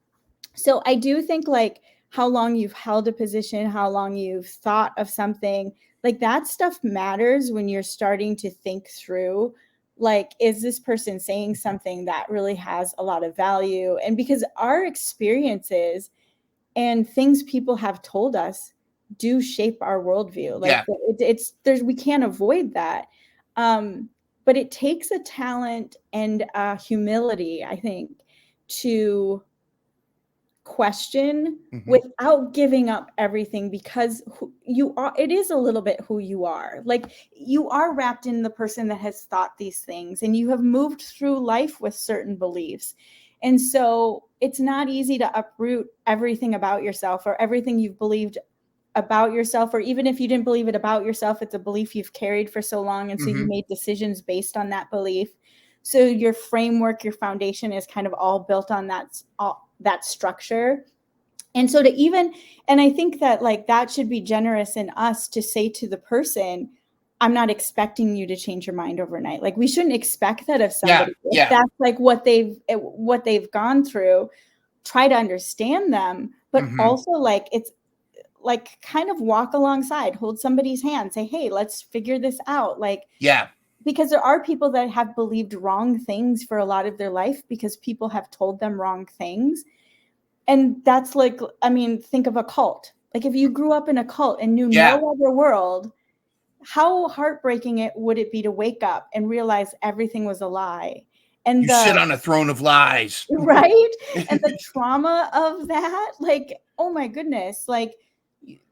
So I do think like how long you've held a position, how long you've thought of something, like that stuff matters when you're starting to think through, like, is this person saying something that really has a lot of value? And because our experiences and things people have told us do shape our worldview. Like Yeah. we can't avoid that. But it takes a talent and humility, I think, to question without giving up everything, because you are, it is a little bit who you are. Like you are wrapped in the person that has thought these things and you have moved through life with certain beliefs. And so it's not easy to uproot everything about yourself or everything you've believed about yourself, or even if you didn't believe it about yourself, it's a belief you've carried for so long. And so you made decisions based on that belief. So your framework, your foundation is kind of all built on that structure. And so and I think that like that should be generous in us to say to the person, I'm not expecting you to change your mind overnight. Like we shouldn't expect that of somebody. Yeah. If that's like what they've gone through, try to understand them, but also like it's like kind of walk alongside, hold somebody's hand, say, hey, let's figure this out. Like, yeah. Because there are people that have believed wrong things for a lot of their life because people have told them wrong things. And that's like, I mean, think of a cult. Like if you grew up in a cult and knew no other world, how heartbreaking would it be to wake up and realize everything was a lie? And you sit on a throne of lies. Right? And the trauma of that, like, oh my goodness, like,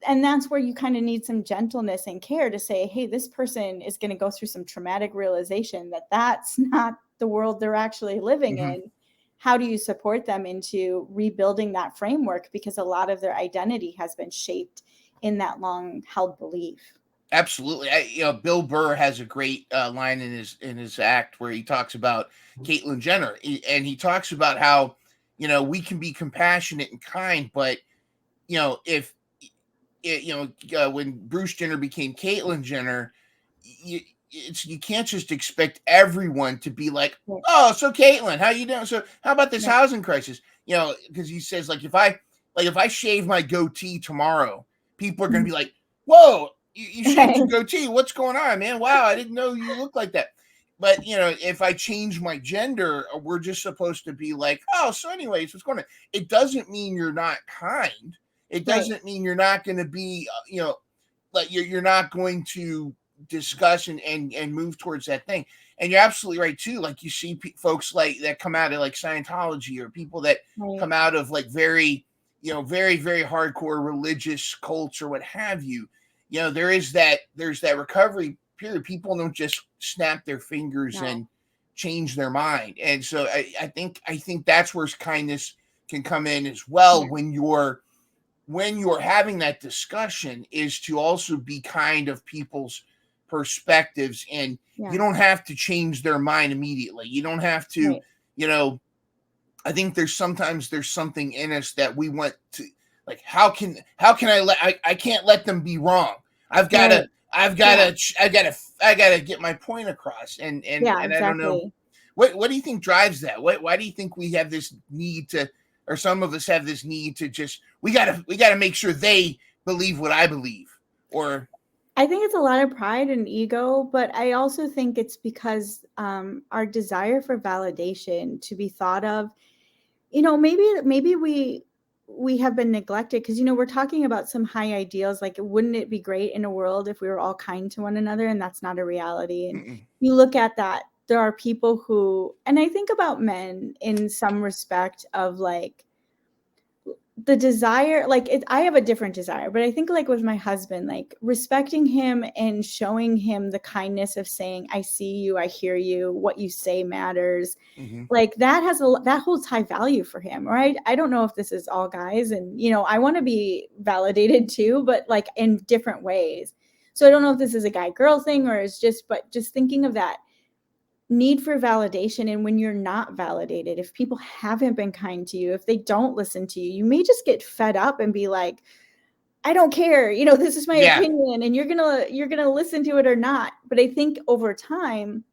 and that's where you kind of need some gentleness and care to say, hey, this person is going to go through some traumatic realization that that's not the world they're actually living in. How do you support them into rebuilding that framework? Because a lot of their identity has been shaped in that long held belief. Absolutely. Bill Burr has a great line in his act where he talks about Caitlyn Jenner, and he talks about how, we can be compassionate and kind, but, if when Bruce Jenner became Caitlyn Jenner, you can't just expect everyone to be like, oh, so Caitlyn, how you doing? So how about this housing crisis? Because he says like if I shave my goatee tomorrow, people are gonna be like, whoa, you shaved your goatee. What's going on, man? Wow, I didn't know you looked like that. But if I change my gender, we're just supposed to be like, oh, so anyways, what's going on? It doesn't mean you're not kind. It doesn't mean you're not going to be, like you're not going to discuss and move towards that thing. And you're absolutely right too. Like you see folks like that come out of like Scientology, or people that come out of like very, very, very hardcore religious cults or what have you. There's that recovery period. People don't just snap their fingers and change their mind. And so I think that's where kindness can come in as well. When you're having that discussion, is to also be kind of people's perspectives, and you don't have to change their mind immediately. You don't have to, I think there's something in us that we want to, like, how can I can't let them be wrong. I've got to get my point across. And I don't know, what do you think drives that? Why do you think we have this need to, or some of us have this need to just, we gotta make sure they believe what I believe? Or I think it's a lot of pride and ego, but I also think it's because our desire for validation, to be thought of, maybe we have been neglected, because we're talking about some high ideals. Like, wouldn't it be great in a world if we were all kind to one another? And that's not a reality. And you look at that, there are people who, and I think about men in some respect of like the desire, like I have a different desire, but I think like with my husband, like respecting him and showing him the kindness of saying, I see you, I hear you, what you say matters. Like that holds high value for him, right? I don't know if this is all guys, and I want to be validated too, but like in different ways. So I don't know if this is a guy girl thing, or it's just thinking of that. need for validation. And when you're not validated, if people haven't been kind to you, if they don't listen to you, you may just get fed up and be like, I don't care, this is my Yeah. opinion, and you're gonna listen to it or not. But I think over time,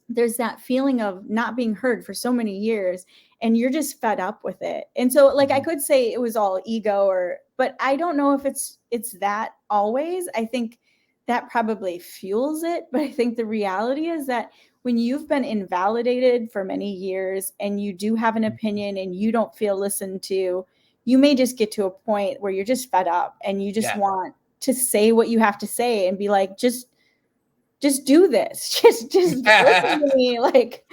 there's that feeling of not being heard for so many years, and you're just fed up with it. And so, like, I could say it was all ego, but I don't know if it's that always. I think that probably fuels it. But I think the reality is that when you've been invalidated for many years and you do have an opinion and you don't feel listened to, you may just get to a point where you're just fed up and you just want to say what you have to say and be like, just do this. Just listen to me. Like,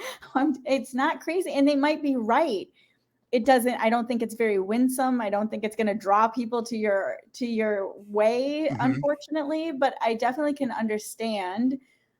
it's not crazy. And they might be right. I don't think it's very winsome. I don't think it's going to draw people to your way, unfortunately, but I definitely can understand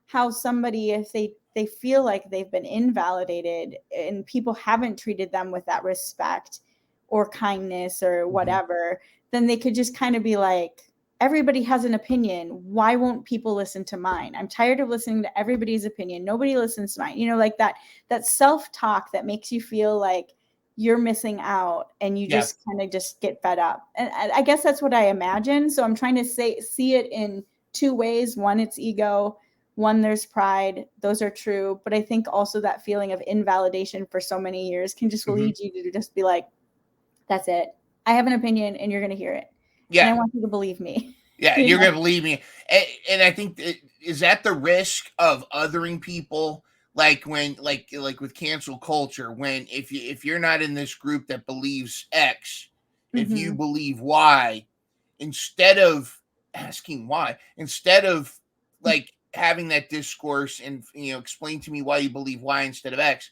how somebody, if they feel like they've been invalidated and people haven't treated them with that respect or kindness or whatever, then they could just kind of be like, everybody has an opinion. Why won't people listen to mine? I'm tired of listening to everybody's opinion. Nobody listens to mine. Like that self-talk that makes you feel like you're missing out, and you just kind of just get fed up. And I guess that's what I imagine. So I'm trying to see it in two ways. One, it's ego. One, there's pride. Those are true. But I think also that feeling of invalidation for so many years can just lead you to just be like, that's it. I have an opinion and you're going to hear it. Yeah. And I want you to believe me. Yeah, you're going to believe me. And I think, is that the risk of othering people? Like when, like with cancel culture, when if you're not in this group that believes X, if you believe Y, instead of asking why, instead of like having that discourse and explain to me why you believe Y instead of X,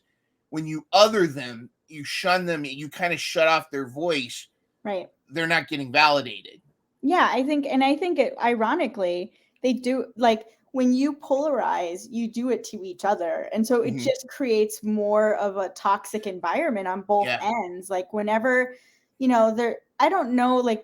when you other them, you shun them, you kind of shut off their voice. Right. They're not getting validated. Yeah, I think it, ironically, they do, like, when you polarize, you do it to each other. And so it just creates more of a toxic environment on both ends. Like whenever, I don't know, like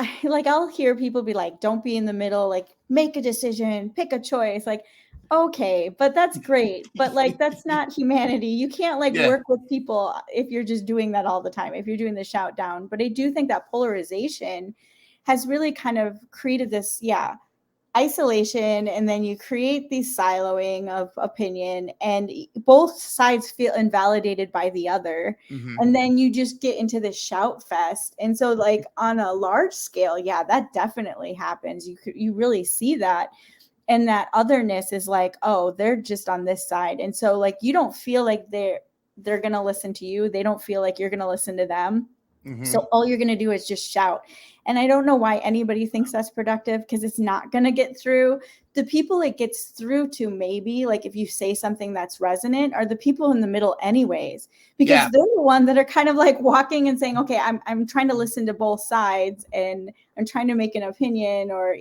I'll hear people be like, don't be in the middle, like make a decision, pick a choice. Like, okay, but that's great. But like, that's not humanity. You can't work with people if you're just doing that all the time, if you're doing the shout down. But I do think that polarization has really kind of created this, isolation, and then you create these siloing of opinion, and both sides feel invalidated by the other, and then you just get into this shout fest. And so like on a large scale, that definitely happens. You really see that, and that otherness is like, oh, they're just on this side, and so like you don't feel like they're gonna listen to you. They don't feel like you're gonna listen to them. So all you're gonna do is just shout. And I don't know why anybody thinks that's productive, because it's not going to get through. The people it gets through to, maybe like if you say something that's resonant, are the people in the middle anyways, because they're the one that are kind of like walking and saying, okay, I'm trying to listen to both sides and I'm trying to make an opinion or,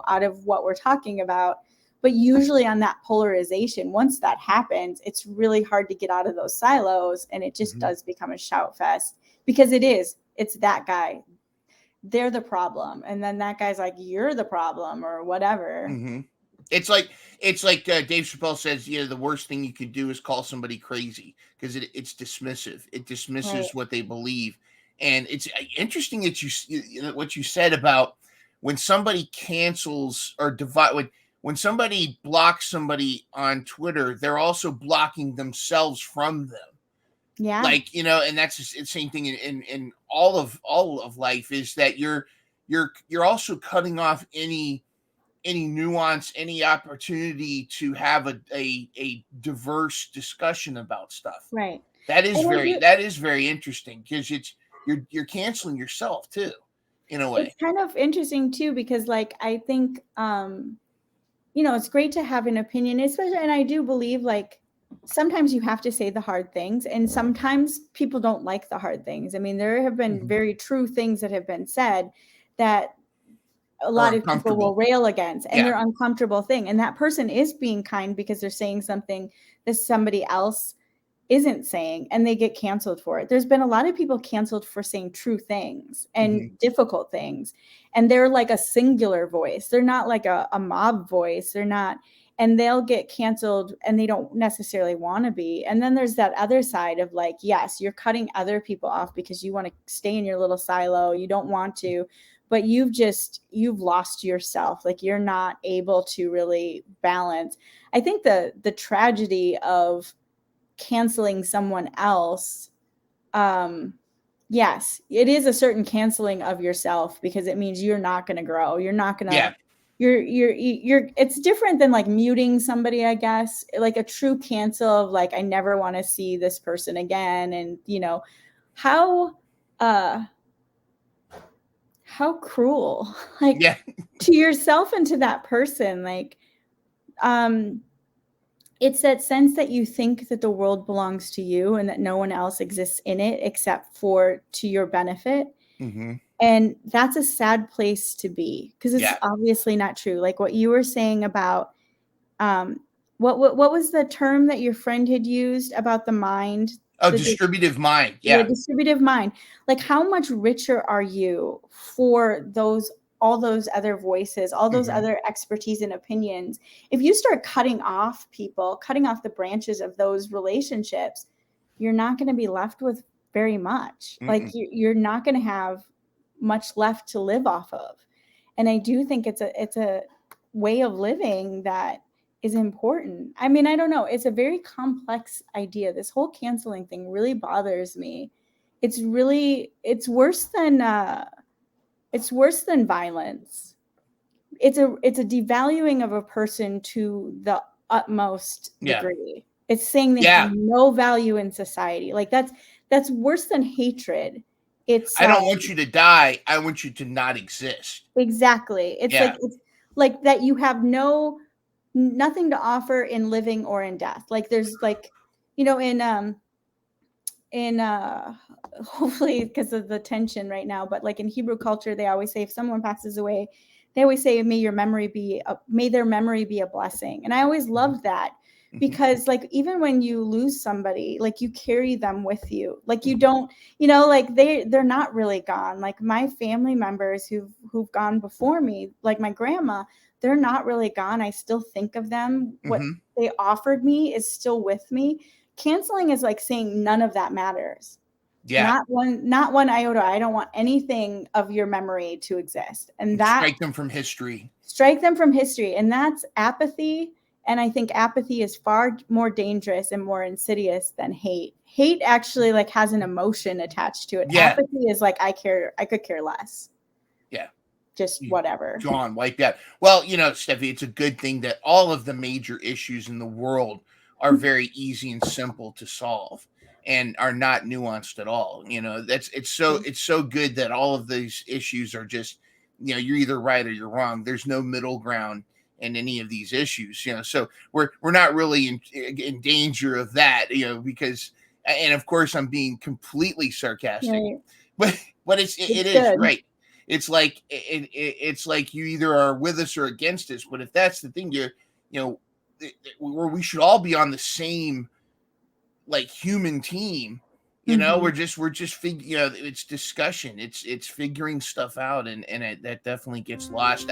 out of what we're talking about. But usually on that polarization, once that happens, it's really hard to get out of those silos. And it just does become a shout fest, because it's that guy. They're the problem, and then that guy's like, you're the problem, or whatever. It's like Dave Chappelle says, the worst thing you could do is call somebody crazy, because it's dismissive. It dismisses what they believe. And it's interesting that what you said about when somebody cancels or divide, when somebody blocks somebody on Twitter, they're also blocking themselves from them. Yeah. Like, and that's the same thing in all of life, is that you're also cutting off any nuance, any opportunity to have a diverse discussion about stuff. Right. That is very interesting, because you're canceling yourself too, in a way. It's kind of interesting too, because like, I think, it's great to have an opinion, especially, and I do believe like, sometimes you have to say the hard things, and sometimes people don't like the hard things. I mean, there have been very true things that have been said that a lot of people will rail against, and they're uncomfortable thing. And that person is being kind because they're saying something that somebody else isn't saying, and they get canceled for it. There's been a lot of people canceled for saying true things and difficult things. And they're like a singular voice. They're not like a mob voice. They're not. and they'll get canceled and they don't necessarily want to be. And then there's that other side of like, yes, you're cutting other people off because you want to stay in your little silo. You don't want to, but you've lost yourself. Like you're not able to really balance. I think the tragedy of canceling someone else, yes, it is a certain canceling of yourself because it means you're not going to grow. You're not going to, you're it's different than like muting somebody, I guess. Like a true cancel of like, I never want to see this person again. And how cruel, like to yourself and to that person. Like, it's that sense that you think that the world belongs to you and that no one else exists in it except for to your benefit. Mm-hmm. And that's a sad place to be because it's obviously not true. Like what you were saying about, what was the term that your friend had used about the mind? Oh, distributive mind. Yeah. The distributive mind. Like how much richer are you for all those other voices, all those other expertise and opinions? If you start cutting off people, cutting off the branches of those relationships, you're not going to be left with very much. Like you're not going to have much left to live off of. And I do think it's a way of living that is important. I mean, I don't know. It's a very complex idea. This whole canceling thing really bothers me. It's worse than violence. It's a devaluing of a person to the utmost degree. It's saying they have no value in society. Like that's worse than hatred. I don't want you to die. I want you to not exist. Exactly. It's like that you have nothing to offer in living or in death. Like there's like, in hopefully because of the tension right now, but like in Hebrew culture, they always say if someone passes away, they always say, may their memory be a blessing. And I always loved that because like, even when you lose somebody, like you carry them with you, like you don't, like they're not really gone. Like my family members who've gone before me, like my grandma, they're not really gone. I still think of them. What they offered me is still with me. Canceling is like saying none of that matters. Yeah. Not one iota. I don't want anything of your memory to exist. And that strike them from history. And that's apathy. And I think apathy is far more dangerous and more insidious than hate. Hate actually like has an emotion attached to it. Yeah. Apathy is like, I could care less. Yeah. Just whatever. Gone, wiped out. Well, Steffi, it's a good thing that all of the major issues in the world are very easy and simple to solve and are not nuanced at all. It's so good that all of these issues are just, you're either right or you're wrong. There's no middle ground in any of these issues, so we're not really in danger of that, because, and of course I'm being completely sarcastic, right. but it is right. It's like it's like you either are with us or against us. But if that's the thing, where we should all be on the same like human team, we're just it's discussion. It's figuring stuff out, and that definitely gets lost.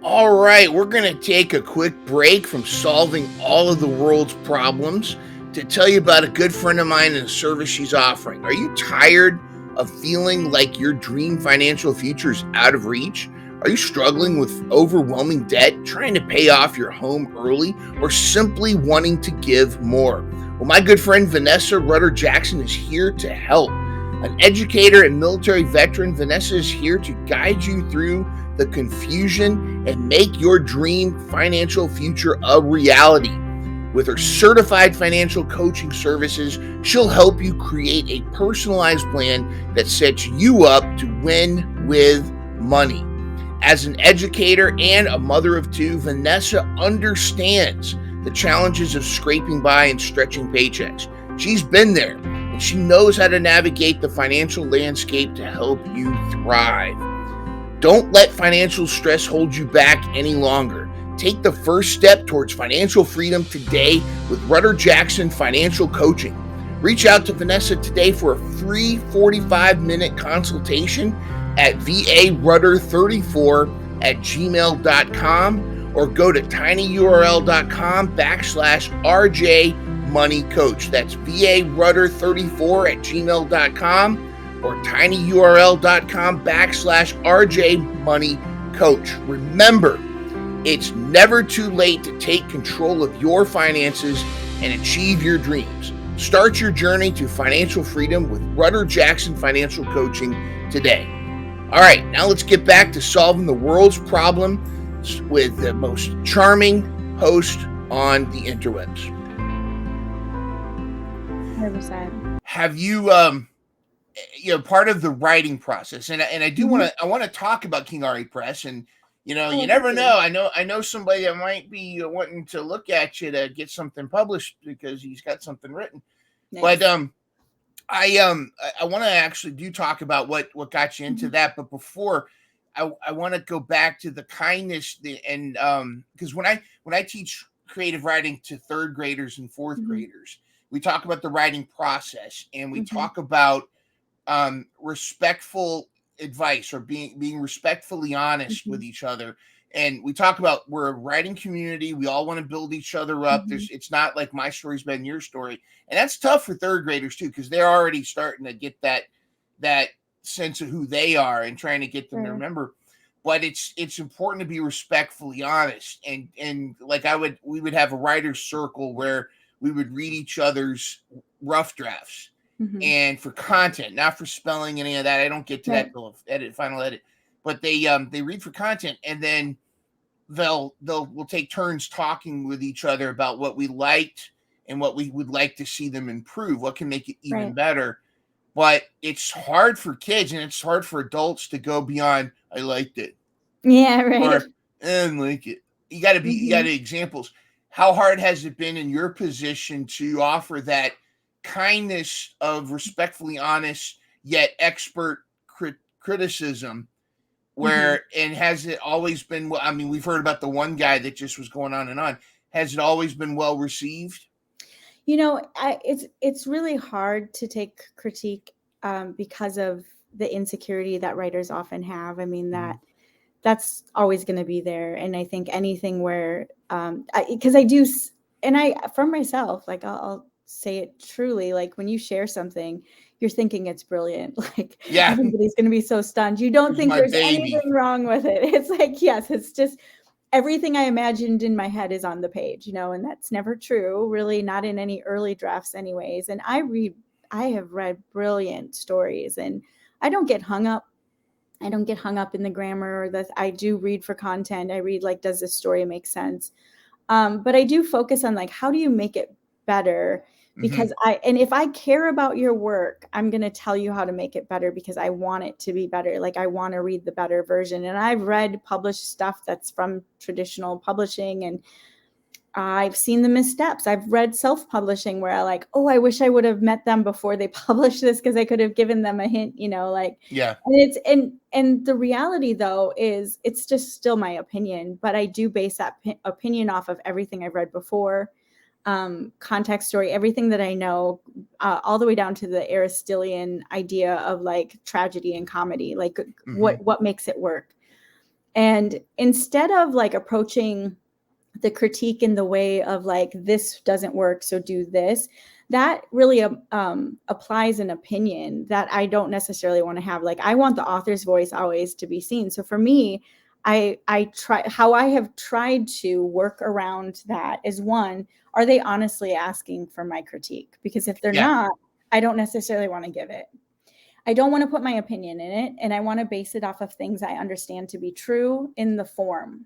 All right, we're gonna take a quick break from solving all of the world's problems to tell you about a good friend of mine and a service she's offering. Are you tired of feeling like your dream financial future is out of reach? Are you struggling with overwhelming debt, trying to pay off your home early, or simply wanting to give more? Well, my good friend Vanessa Rutter Jackson is here to help. An educator and military veteran, Vanessa is here to guide you through the confusion and make your dream financial future a reality. With her certified financial coaching services, she'll help you create a personalized plan that sets you up to win with money. As an educator and a mother of two, Vanessa understands the challenges of scraping by and stretching paychecks. She's been there, and she knows how to navigate the financial landscape to help you thrive. Don't let financial stress hold you back any longer. Take the first step towards financial freedom today with Rutter Jackson Financial Coaching. Reach out to Vanessa today for a free 45-minute consultation at varutter34@gmail.com or go to tinyurl.com/RJ Money Coach. That's varudder34@gmail.com or tinyurl.com/RJ Money Coach. Remember, it's never too late to take control of your finances and achieve your dreams. Start your journey to financial freedom with Rudder Jackson Financial Coaching today. All right, now let's get back to solving the world's problem with the most charming host on the interwebs. 100%. Have you part of the writing process, and I do want to talk about King Ari Press, and you never know. I know somebody that might be wanting to look at you to get something published because he's got something written. Nice. But I want to actually do talk about what got you into that. But before, I want to go back to the kindness and because when I teach creative writing to third graders and fourth graders, we talk about the writing process, and we talk about respectful advice or being respectfully honest with each other. And we talk about we're a writing community. We all want to build each other up. It's not like my story's been your story. And that's tough for third graders too, because they're already starting to get that sense of who they are and trying to get them to remember. But it's important to be respectfully honest. And like we would have a writer's circle where we would read each other's rough drafts. And for content, not for spelling, any of that. I don't get to that till final edit. But they read for content, and then we'll take turns talking with each other about what we liked and what we would like to see them improve, what can make it even better. But it's hard for kids and it's hard for adults to go beyond I liked it. Yeah, right. Or I didn't like it. You got to examples. How hard has it been in your position to offer that kindness of respectfully honest yet expert criticism? Where and has it always been? I mean, we've heard about the one guy that just was going on and on. Has it always been well received? It's really hard to take critique because of the insecurity that writers often have. I mean, that's always going to be there. And I think anything where because I do, and from myself, like I'll say it truly, like when you share something, you're thinking it's brilliant. Like everybody's going to be so stunned. You don't think there's anything wrong with it. It's like, yes, it's just everything I imagined in my head is on the page, and that's never true, really, not in any early drafts anyways. And I have read brilliant stories, and I don't get hung up. I don't get hung up in the grammar. That I do read for content. I read like, does this story make sense? But I do focus on like, how do you make it better? Because if I care about your work, I'm going to tell you how to make it better because I want it to be better. Like I want to read the better version. And I've read published stuff that's from traditional publishing, and I've seen the missteps. I've read self-publishing where I wish I would have met them before they published this because I could have given them a hint, And and the reality though is it's just still my opinion, but I do base that opinion off of everything I've read before. Context, story, everything that I know, all the way down to the Aristotelian idea of like tragedy and comedy, like what makes it work. And instead of like approaching the critique in the way of like, this doesn't work, so do this, that really applies an opinion that I don't necessarily want to have. Like I want the author's voice always to be seen. So for me, I have tried to work around that is one, are they honestly asking for my critique? Because if they're not, I don't necessarily want to give it. I don't want to put my opinion in it, and I want to base it off of things I understand to be true in the form.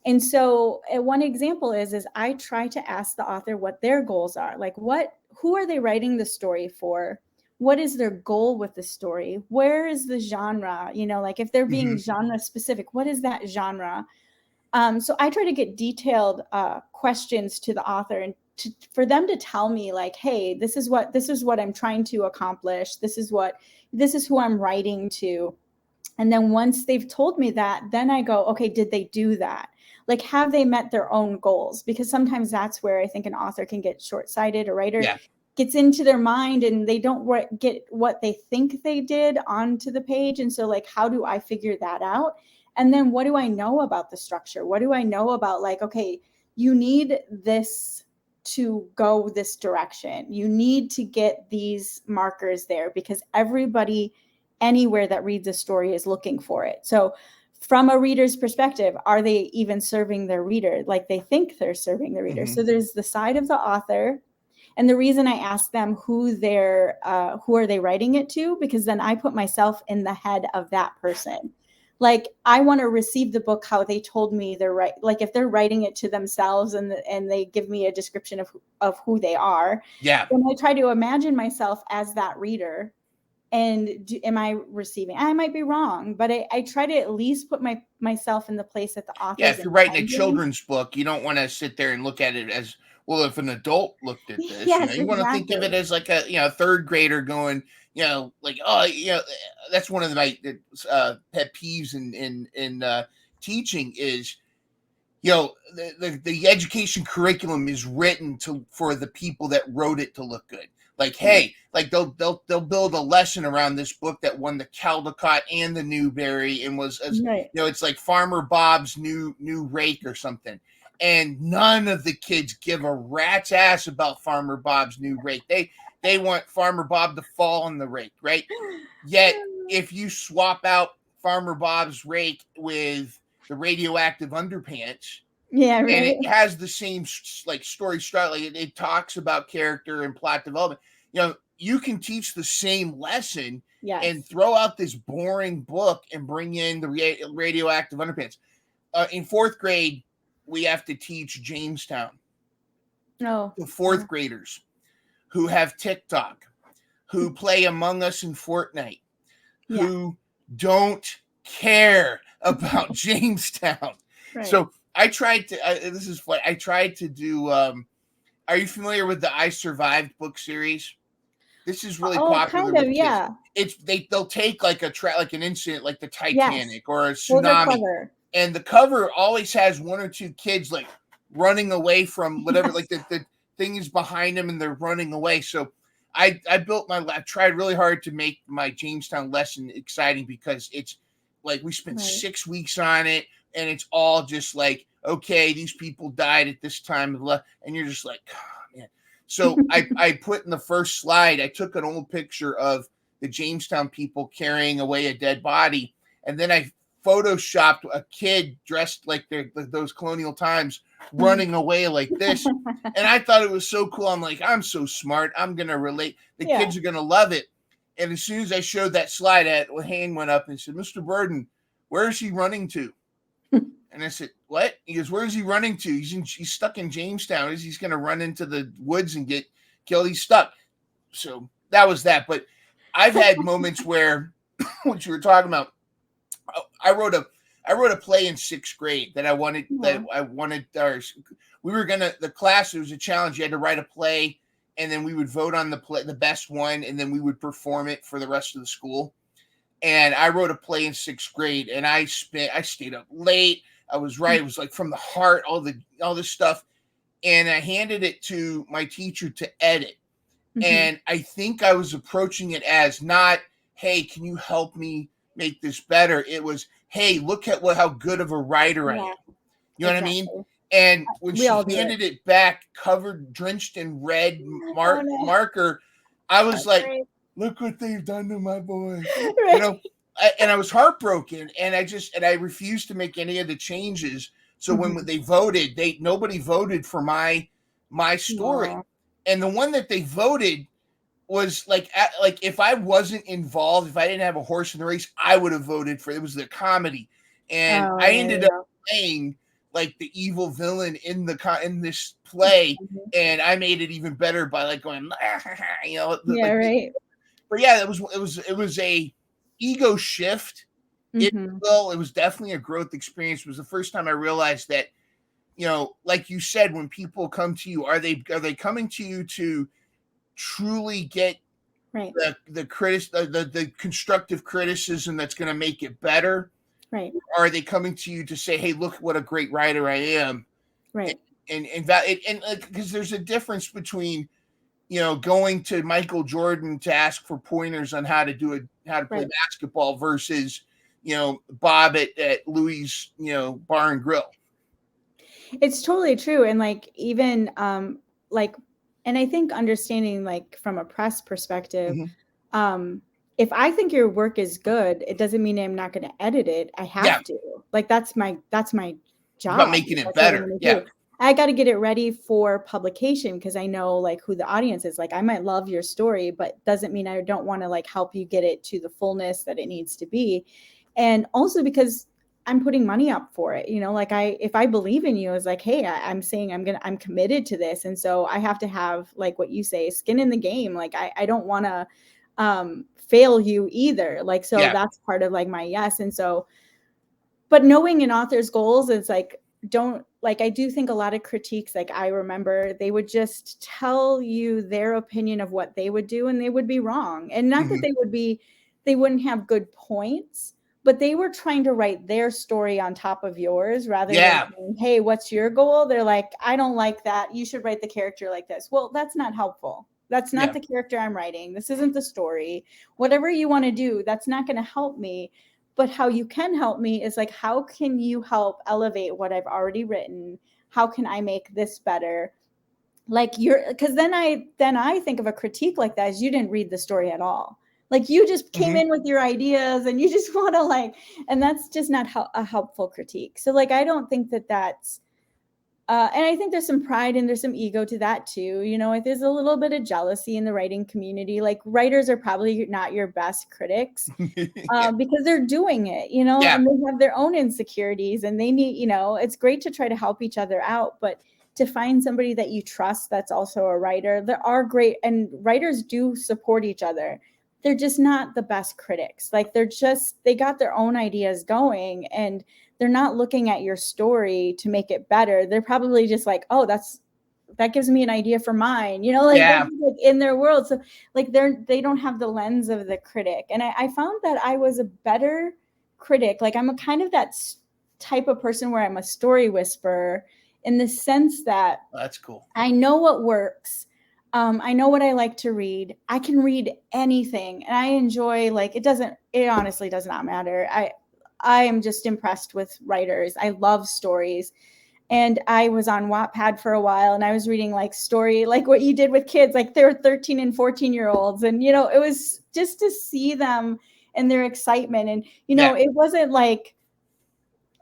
And so one example is I try to ask the author what their goals are. Like who are they writing the story for? What is their goal with the story? Where is the genre? Like if they're being genre specific, what is that genre? So I try to get detailed questions to the author and for them to tell me like, hey, this is what I'm trying to accomplish. This is who I'm writing to. And then once they've told me that, then I go, okay, did they do that? Like, have they met their own goals? Because sometimes that's where I think an author can get short-sighted. A writer gets into their mind and they don't get what they think they did onto the page. And so like, how do I figure that out? And then what do I know about the structure? What do I know about, like, okay, you need this to go this direction. You need to get these markers there because everybody anywhere that reads a story is looking for it. So from a reader's perspective, are they even serving their reader like they think they're serving the reader? So there's the side of the author. And the reason I ask them who are they writing it to, because then I put myself in the head of that person. Like, I want to receive the book how they told me they're right. Like, if they're writing it to themselves and they give me a description of who they are, Yeah. then I try to imagine myself as that reader. And am I receiving? I might be wrong, but I try to at least put myself in the place that the author. Yeah, if you're writing a children's book, you don't want to sit there and look at it as, well, if an adult looked at this, Yes, you want to think of it as like a third grader going, like, oh, that's one of my pet peeves in teaching is, the education curriculum is written for the people that wrote it to look good. Like, hey, like they'll build a lesson around this book that won the Caldecott and the Newbery and was, it's like Farmer Bob's new rake or something. And none of the kids give a rat's ass about Farmer Bob's new rake. They want Farmer Bob to fall on the rake, right? Yet, if you swap out Farmer Bob's rake with the radioactive underpants, yeah, right, and it has the same like story style, like it talks about character and plot development. You can teach the same lesson and throw out this boring book and bring in the radioactive underpants. In fourth grade, we have to teach Jamestown. No, the fourth graders who have TikTok, who play Among Us and Fortnite, who don't care about Jamestown. Right. So I tried to. This is what I tried to do. Are you familiar with the I Survived book series? This is really popular. Kind of, yeah. They'll take like like an incident like the Titanic or a tsunami. Well, clever. And the cover always has one or two kids like running away from whatever, like the thing is behind them and they're running away. So I tried really hard to make my Jamestown lesson exciting because it's like we spent 6 weeks on it and it's all just like, okay, these people died at this time and you're just like, oh, man. So I put in the first slide, I took an old picture of the Jamestown people carrying away a dead body, and then I photoshopped a kid dressed like those colonial times running away like this. And I thought it was so cool. I'm like, I'm so smart. I'm going to relate. The kids are going to love it. And as soon as I showed that slide, a hand went up and said, Mr. Burden, where is he running to? And I said, what? He goes, where is he running to? He's stuck in Jamestown. He's going to run into the woods and get killed. He's stuck. So that was that. But I've had moments where, what you were talking about, I wrote a play in sixth grade that I wanted. We were gonna, the class, it was a challenge. You had to write a play, and then we would vote on the best one, and then we would perform it for the rest of the school. And I wrote a play in sixth grade, and I stayed up late. I was right. It was like from the heart, all this stuff, and I handed it to my teacher to edit. And I think I was approaching it as not, hey, can you help me make this better? It was, hey, look at how good of a writer I am. You know what I mean? And when she handed it back, drenched in red marker, I was like, look what they've done to my boy. And I was heartbroken, and I refused to make any of the changes. So when they voted, nobody voted for my story. And the one that they voted was like if I wasn't involved, if I didn't have a horse in the race, I would have voted for it. It was the comedy, and I ended up playing like the evil villain in this play, and I made it even better by like going, right. But yeah, it was a ego shift. It was definitely a growth experience. It was the first time I realized that, like you said, when people come to you, are they coming to you to truly get the constructive criticism that's going to make it better, right? Or are they coming to you to say, hey, look what a great writer I am, right? And because there's a difference between going to Michael Jordan to ask for pointers on how to play basketball versus Bob at Louis, Bar and Grill. It's totally true. And like, even like, and I think understanding like from a press perspective, if I think your work is good, it doesn't mean I'm not going to edit it. I have to. Like, that's my job. About making it better. Yeah. I got to get it ready for publication because I know like who the audience is. Like, I might love your story, but doesn't mean I don't want to like help you get it to the fullness that it needs to be. And also because I'm putting money up for it, like if I believe in you, it's like, hey, I'm saying I'm committed to this. And so I have to have, like what you say, skin in the game. Like, I don't want to fail you either. Like, so that's part of like my yes. And so, but knowing an author's goals is like, I do think a lot of critiques, like I remember they would just tell you their opinion of what they would do and they would be wrong. And not that they wouldn't have good points, but they were trying to write their story on top of yours rather than saying, hey, what's your goal? They're like, I don't like that. You should write the character like this. Well, that's not helpful. That's not the character I'm writing. This isn't the story. Whatever you want to do, that's not going to help me. But how you can help me is like, how can you help elevate what I've already written? How can I make this better? Like because then I think of a critique like that as you didn't read the story at all. Like, you just came in with your ideas and you just want to and that's just not a helpful critique. So like, I don't think that's, and I think there's some pride and there's some ego to that too. There's a little bit of jealousy in the writing community. Like, writers are probably not your best critics because they're doing it, and they have their own insecurities and they need, it's great to try to help each other out, but to find somebody that you trust that's also a writer. There are great, and writers do support each other. They're just not the best critics. Like, they got their own ideas going and they're not looking at your story to make it better. They're probably just like, oh, that gives me an idea for mine, like in their world. So like, they don't have the lens of the critic. And I found that I was a better critic. Like, I'm a kind of that type of person where I'm a story whisperer in the sense that that's cool. I know what works. I know what I like to read. I can read anything and I enjoy, like, it honestly does not matter. I am just impressed with writers. I love stories. And I was on Wattpad for a while and I was reading like story, like what you did with kids, like they were 13 and 14-year-olds. And, it was just to see them and their excitement. And, it wasn't like,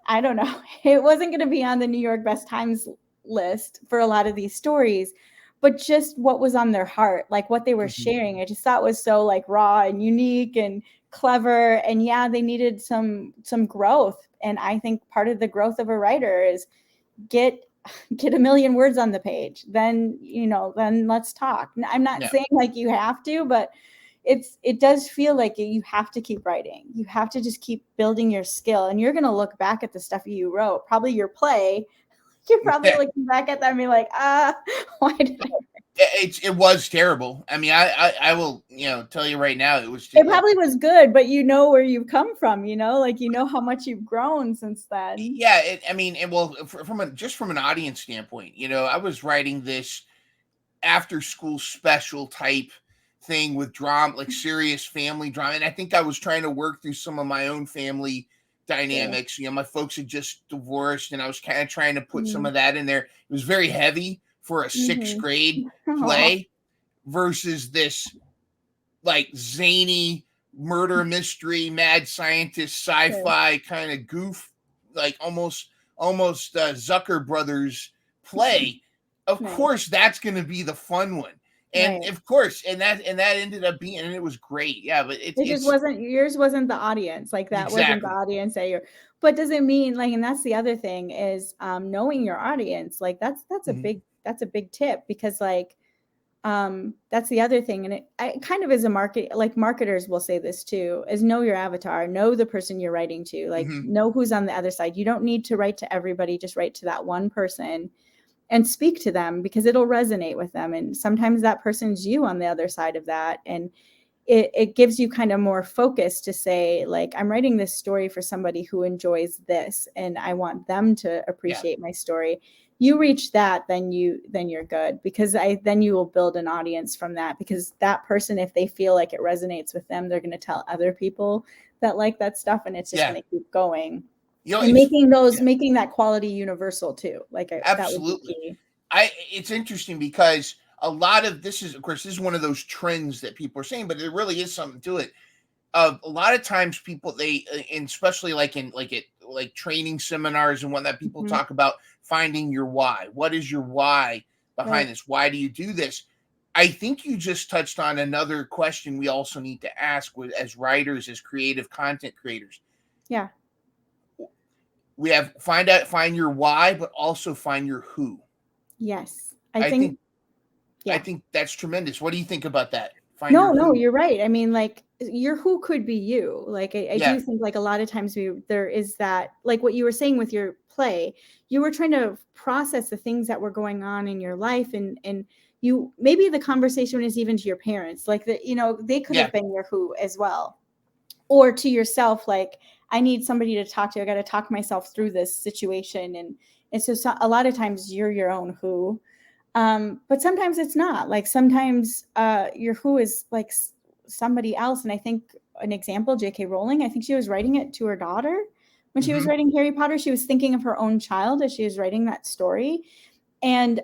I don't know, it wasn't going to be on the New York Best Times list for a lot of these stories, but just what was on their heart, like what they were sharing. I just thought was so like raw and unique and clever. And they needed some growth. And I think part of the growth of a writer is get a million words on the page. Then, then let's talk. I'm not saying like you have to, but it does feel like you have to keep writing. You have to just keep building your skill. And you're going to look back at the stuff you wrote, probably your play. You're probably looking back at that and be like, why did I? It was terrible. I mean, I will, tell you right now, it probably was good, but where you've come from, like, how much you've grown since then. Yeah. From an audience standpoint, I was writing this after school special type thing with drama, like serious family drama. And I think I was trying to work through some of my own family dynamics. My folks had just divorced and I was kind of trying to put some of that in there. It was very heavy for a sixth grade play versus this like zany murder mystery, mad scientist, sci-fi kind of goof, like almost Zucker Brothers play. Of course, that's going to be the fun one. And of course, and that ended up being, and it was great. Yeah, but it just wasn't, yours wasn't the audience. Like that wasn't the audience that you're, but doesn't mean like, and that's the other thing is knowing your audience. Like that's a big tip because like, that's the other thing. And it kind of is a market, like marketers will say this too, is know your avatar, know the person you're writing to, like know who's on the other side. You don't need to write to everybody, just write to that one person and speak to them because it'll resonate with them. And sometimes that person's you on the other side of that. And it gives you kind of more focus to say, like, I'm writing this story for somebody who enjoys this and I want them to appreciate my story. You reach that, then you're good because then you will build an audience from that because that person, if they feel like it resonates with them, they're going to tell other people that like that stuff, and it's just Yeah. going to keep going. You know, And making that quality universal too. Like that would be key. It's interesting because a lot of this is, of course, this is one of those trends that people are saying, but there really is something to it. A lot of times people, and especially like training seminars and whatnot, people talk about finding your why. What is your why behind this? Why do you do this? I think you just touched on another question we also need to ask as writers, as creative content creators. Yeah. We have find your why, but also find your who. Yes. I think that's tremendous. What do you think about that? No, you're right. I mean, like your who could be you. Like I do think like a lot of times there is that, like what you were saying with your play, you were trying to process the things that were going on in your life, and you, maybe the conversation is even to your parents, like that, they could have been your who as well, or to yourself, like I need somebody to talk to. I got to talk myself through this situation, and so a lot of times you're your own who. But sometimes it's not. Like sometimes your who is like somebody else. And I think an example, J.K. Rowling, I think she was writing it to her daughter when she was writing Harry Potter. She was thinking of her own child as she was writing that story. And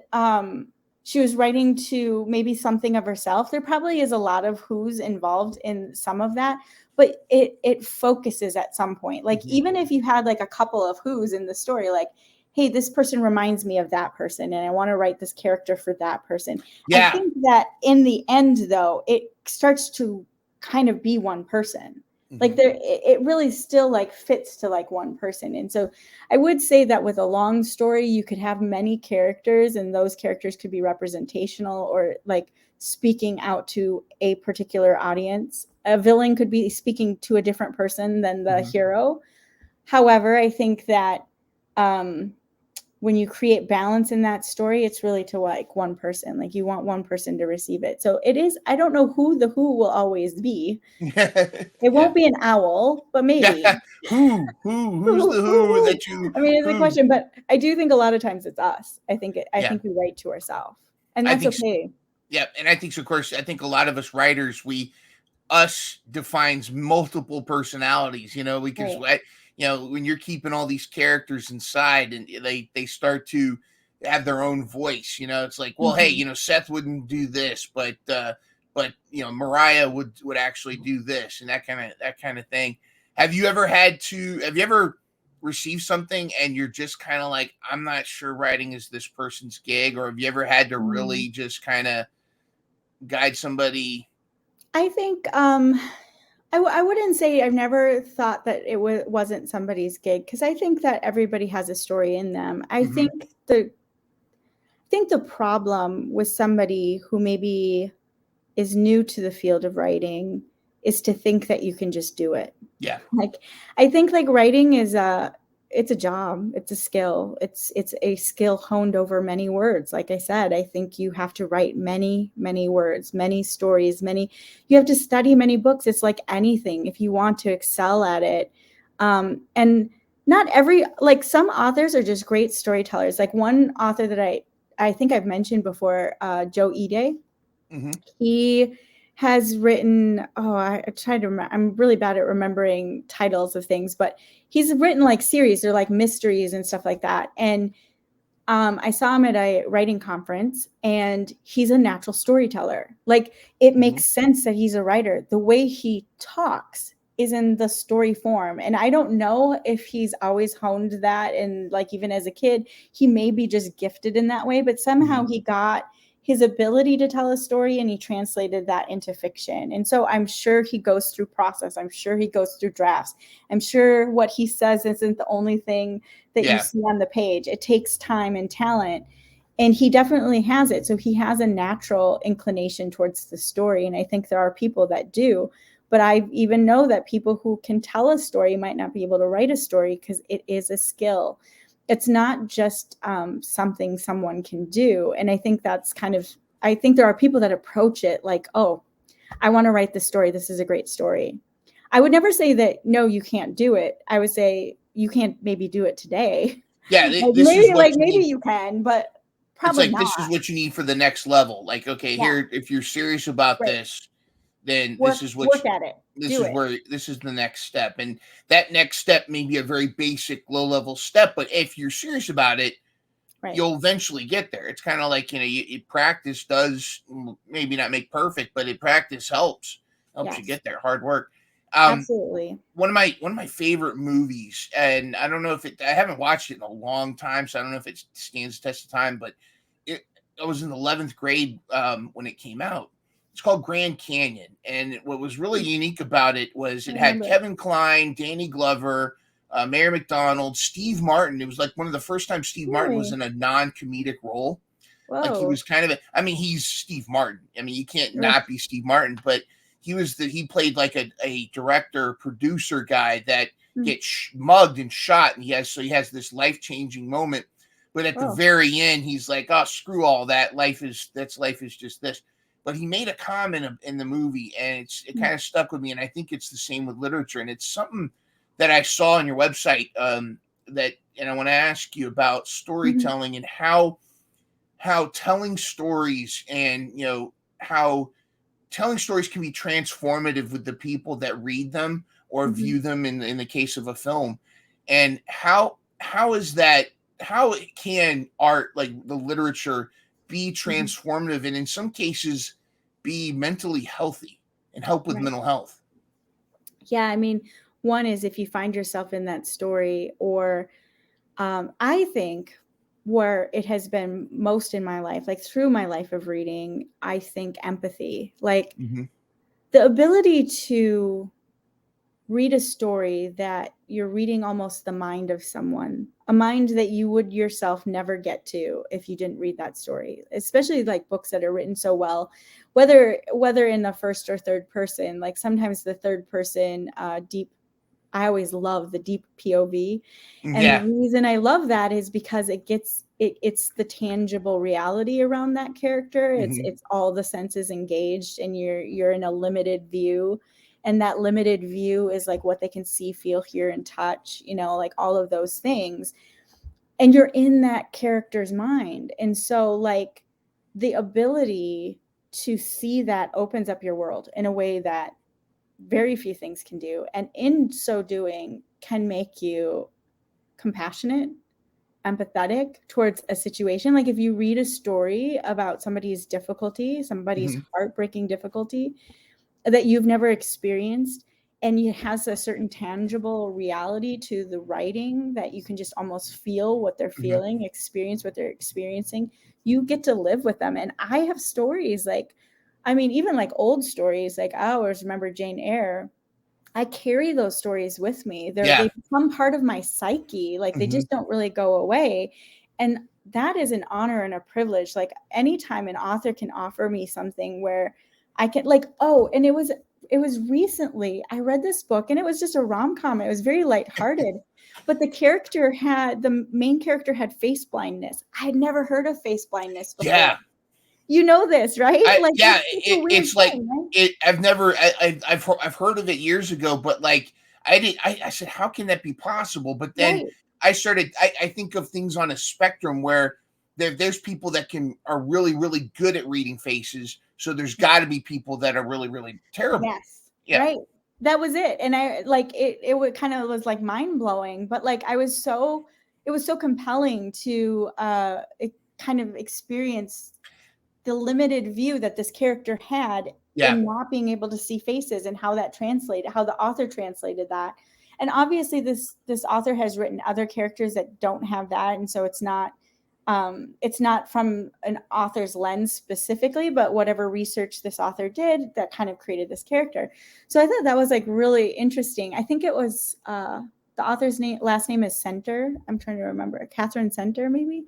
she was writing to maybe something of herself. There probably is a lot of who's involved in some of that, but it focuses at some point. Like even if you had like a couple of who's in the story, like, hey, this person reminds me of that person, and I want to write this character for that person. Yeah. I think that in the end, though, it starts to kind of be one person. Like it really still like fits to like one person. And so I would say that with a long story, you could have many characters, and those characters could be representational or like speaking out to a particular audience. A villain could be speaking to a different person than the hero. However, I think that when you create balance in that story, it's really to like one person. Like you want one person to receive it. So it is, I don't know who the who will always be. It won't be an owl, but maybe. Who's the who that you? I mean, it's a question, but I do think a lot of times it's us. I think we write to ourselves, and that's okay. Yeah, and I think so. Of course, I think a lot of us writers, us defines multiple personalities. Because when you're keeping all these characters inside and they start to have their own voice, it's like, well, hey, Seth wouldn't do this, but Mariah would actually do this, and that kind of thing. Have you ever received something and you're just kind of like, I'm not sure writing is this person's gig, or have you ever had to really just kind of guide somebody? I think I wouldn't say I've never thought that it wasn't somebody's gig, because I think that everybody has a story in them. I think the problem with somebody who maybe is new to the field of writing is to think that you can just do it. Yeah. Like I think like writing is it's a job, it's a skill. It's a skill honed over many words. Like I said, I think you have to write many, many words, many stories, you have to study many books. It's like anything, if you want to excel at it. And not like some authors are just great storytellers. Like one author that I think I've mentioned before, Joe Ide. He has written, I try to remember, I'm really bad at remembering titles of things, but he's written like series, they're like mysteries and stuff like that. And I saw him at a writing conference, and he's a natural storyteller. Like it makes sense that he's a writer. The way he talks is in the story form. And I don't know if he's always honed that. And like, even as a kid, he may be just gifted in that way, but somehow he got his ability to tell a story and he translated that into fiction. And so I'm sure he goes through process. I'm sure he goes through drafts. I'm sure what he says isn't the only thing that you see on the page. It takes time and talent, and he definitely has it. So he has a natural inclination towards the story. And I think there are people that do, but I even know that people who can tell a story might not be able to write a story, because it is a skill. It's not just something someone can do. And I think I think there are people that approach it like, oh, I want to write this story. This is a great story. I would never say that, no, you can't do it. I would say you can't maybe do it today. Yeah. Maybe you can, but probably it's like, not. This is what you need for the next level. Like, okay, here, if you're serious about this, then Work at it. Do it. this is the next step. And that next step may be a very basic, low level step, but if you're serious about it, Right. you'll eventually get there. It's kind of like, practice does maybe not make perfect, but practice helps Yes. you get there. Hard work. Absolutely. One of my favorite movies, and I don't know if I haven't watched it in a long time, so I don't know if it stands the test of time, but I was in the 11th grade when it came out. It's called Grand Canyon, and what was really unique about it was it had Kevin Kline, Danny Glover, Mary McDonald, Steve Martin. It was like one of the first times Steve Martin was in a non-comedic role. Whoa. Like he was kind of he's Steve Martin. I mean, you can't not be Steve Martin, but he played like a director, producer guy that gets mugged and shot, and he has this life-changing moment. But at the very end, he's like, "Oh, screw all that. Life is just this." But he made a comment in the movie, and it kind of stuck with me. And I think it's the same with literature. And it's something that I saw on your website and I want to ask you about storytelling and how telling stories and how telling stories can be transformative with the people that read them or view them in the case of a film. And how can art, like the literature, be transformative and in some cases be mentally healthy and help with mental health? Yeah, I mean, one is if you find yourself in that story, or I think where it has been most in my life, like through my life of reading, I think empathy, like the ability to read a story that you're reading almost the mind of someone, a mind that you would yourself never get to if you didn't read that story, especially like books that are written so well, whether in the first or third person. Like sometimes the third person deep, I always love the deep POV. And the reason I love that is because it's the tangible reality around that character. It's all the senses engaged, and you're in a limited view. And that limited view is like what they can see, feel, hear, and touch, like all of those things. And you're in that character's mind. And so like the ability to see that opens up your world in a way that very few things can do. And in so doing can make you compassionate, empathetic towards a situation. Like if you read a story about somebody's difficulty, somebody's heartbreaking difficulty that you've never experienced, and it has a certain tangible reality to the writing that you can just almost feel what they're feeling, experience what they're experiencing, you get to live with them. And I have stories like, I mean, even like old stories, like I always remember Jane Eyre. I carry those stories with me. They become part of my psyche. Like they just don't really go away. And that is an honor and a privilege. Like anytime an author can offer me something where I can and it was recently I read this book, and it was just a rom-com. It was very lighthearted, but the main character had face blindness. I had never heard of face blindness before. Yeah. You know this, right? It's like I've heard of it years ago, but like I said, how can that be possible? But then I think of things on a spectrum where there's people that are really, really good at reading faces. So there's got to be people that are really, really terrible. Yes. Yeah. Right. That was it. And I like it would kind of was like mind blowing, but like it was so compelling to kind of experience the limited view that this character had in not being able to see faces, and how that translated, how the author translated that. And obviously this author has written other characters that don't have that. And so it's not from an author's lens specifically, but whatever research this author did that kind of created this character. So I thought that was like really interesting. I think it was the author's last name is Center. I'm trying to remember. Catherine Center, maybe.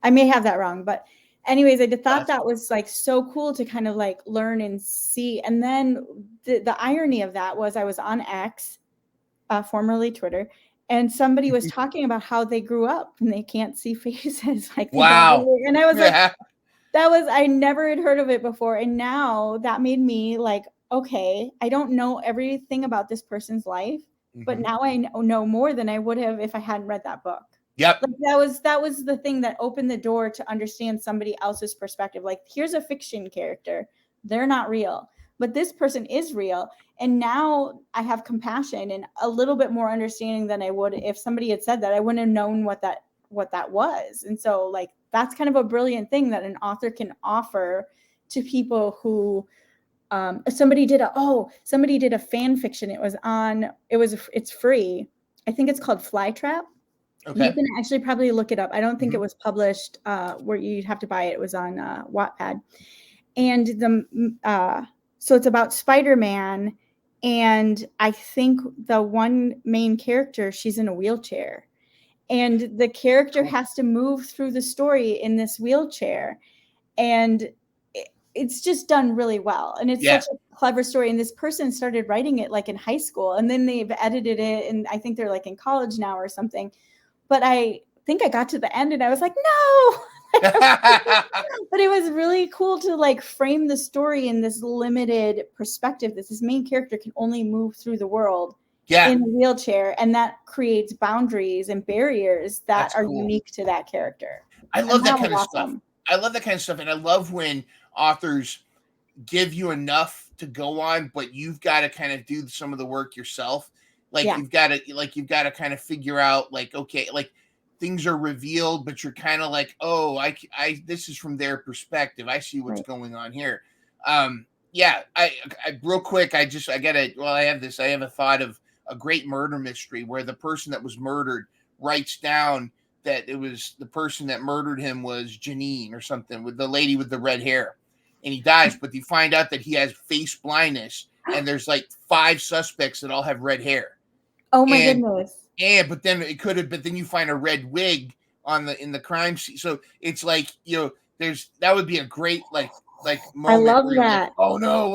I may have that wrong, but anyways, I thought that was like so cool to kind of like learn and see. And then the irony of that was I was on X, formerly Twitter, and somebody was talking about how they grew up and they can't see faces. Like, wow. And I was like, I never had heard of it before. And now that made me like, okay, I don't know everything about this person's life, but now I know more than I would have if I hadn't read that book. Yep. Like that was the thing that opened the door to understand somebody else's perspective. Like, here's a fiction character. They're not real, but this person is real. And now I have compassion and a little bit more understanding than I would if somebody had said that. I wouldn't have known what that was. And so like that's kind of a brilliant thing that an author can offer to people who somebody did a fan fiction. It's free. I think it's called Flytrap. Okay. You can actually probably look it up. I don't think it was published where you'd have to buy it. It was on Wattpad. And so it's about Spider-Man, and I think the one main character, she's in a wheelchair, and the character has to move through the story in this wheelchair, and it's just done really well. And it's such a clever story. And this person started writing it like in high school, and then they've edited it, and I think they're like in college now or something. But I think I got to the end and I was like, no. But it was really cool to like frame the story in this limited perspective that this main character can only move through the world in a wheelchair, and that creates boundaries and barriers that are unique to that character. I love that kind of stuff. I love that kind of stuff. And I love when authors give you enough to go on, but you've got to kind of do some of the work yourself. Like you've got to kind of figure out like, okay, like things are revealed, but you're kind of like, oh, I this is from their perspective. I see what's going on here. I real quick, I have a thought of a great murder mystery where the person that was murdered writes down that it was the person that murdered him was Janine or something, with the lady with the red hair, and he dies, but you find out that he has face blindness, and there's like 5 suspects that all have red hair. Oh my goodness. But then you find a red wig in the crime scene. So it's like, that would be a great like moment. I love that. Like, oh no,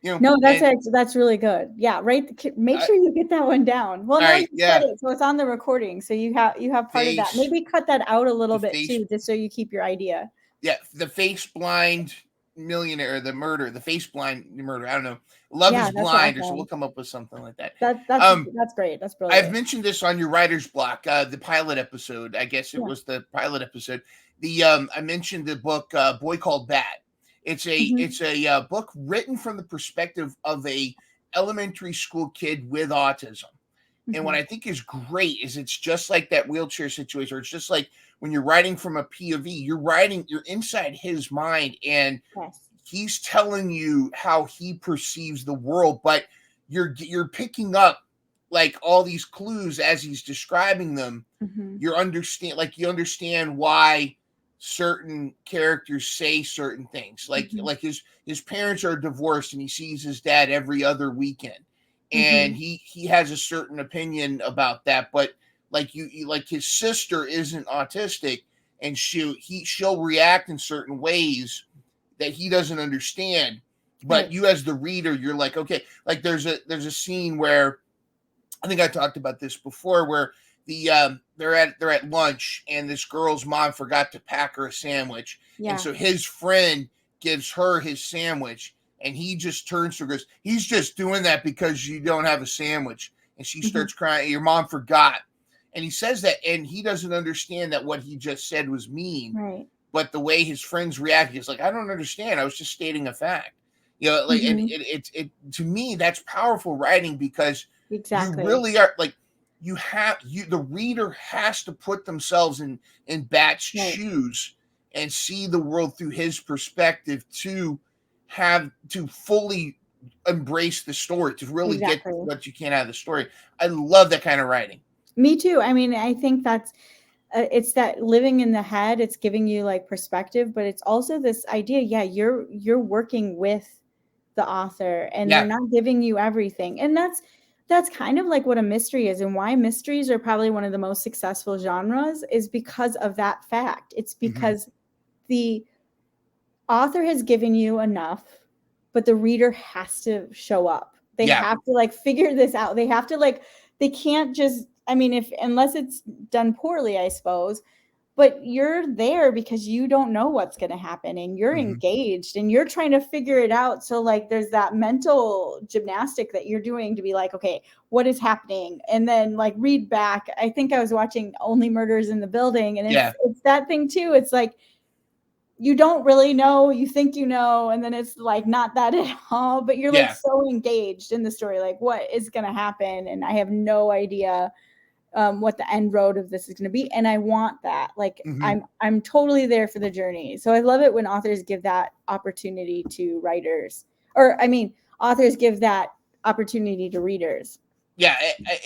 No, that's really good. Yeah, right. Make sure you get that one down. Well, no, you said it, so it's on the recording, so you have part of that. Maybe cut that out a little bit too, just so you keep your idea. Yeah, the face blind millionaire, the face blind murder. I don't know. Love is Blind, or so we'll come up with something like that. That's great. That's brilliant. I've mentioned this on your writer's block, the pilot episode. I guess it was the pilot episode. I mentioned the book Boy Called Bat. It's a book written from the perspective of a elementary school kid with autism. And what I think is great is it's just like that wheelchair situation, or it's just like when you're writing from a POV, you're inside his mind, and he's telling you how he perceives the world, but you're picking up like all these clues as he's describing them. You understand why certain characters say certain things, like his parents are divorced and he sees his dad every other weekend, and he has a certain opinion about that, but like his sister isn't autistic, and she'll react in certain ways that he doesn't understand, but you as the reader, you're like, okay, like there's a scene where I think I talked about this before, where they're at lunch, and this girl's mom forgot to pack her a sandwich, and so his friend gives her his sandwich, and he just turns to her and goes, he's just doing that because you don't have a sandwich, and she starts crying, your mom forgot, and he says that, and he doesn't understand that what he just said was mean, right? But the way his friends react, he's like, I don't understand, I was just stating a fact, like, and it to me, that's powerful writing, because you really are like, the reader has to put themselves in Bat's shoes and see the world through his perspective to fully embrace the story, to really get what you can out of the story. I love that kind of writing. Me too. I mean, I think that's it's that living in the head. It's giving you like perspective, but it's also this idea. Yeah, you're working with the author, and they're not giving you everything, and that's kind of like what a mystery is, and why mysteries are probably one of the most successful genres is because of that fact. It's because the author has given you enough, but the reader has to show up. They have to like figure this out. They have to they can't just, I mean, unless it's done poorly, I suppose, but you're there because you don't know what's going to happen, and you're engaged, and you're trying to figure it out. So like there's that mental gymnastic that you're doing to be like, okay, what is happening? And then like read back. I think I was watching Only Murders in the Building, and it's that thing too. It's like you don't really know, you think you know, and then it's like not that at all, but you're like Yeah. so engaged in the story, like what is going to happen, and I have no idea what the end road of this is going to be, and I want that. Like Mm-hmm. I'm totally there for the journey. So I love it when authors give that opportunity to writers, or I mean, authors give that opportunity to readers. Yeah,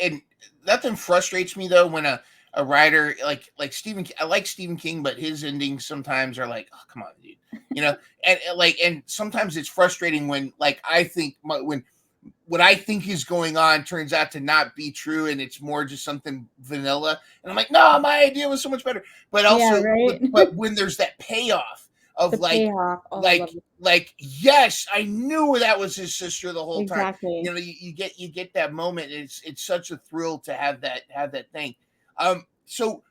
and nothing frustrates me though when a writer like Stephen. I like Stephen King, but his endings sometimes are like, oh come on, dude, you know. And sometimes it's frustrating when like I think when what I think is going on turns out to not be true, and it's more just something vanilla. And I'm like, no, my idea was so much better. But Yeah, also, right. but when there's that payoff of The payoff. Oh, I love it. like yes, I knew that was his sister the whole time. Exactly. You know, you get that moment. It's such a thrill to have that thing. So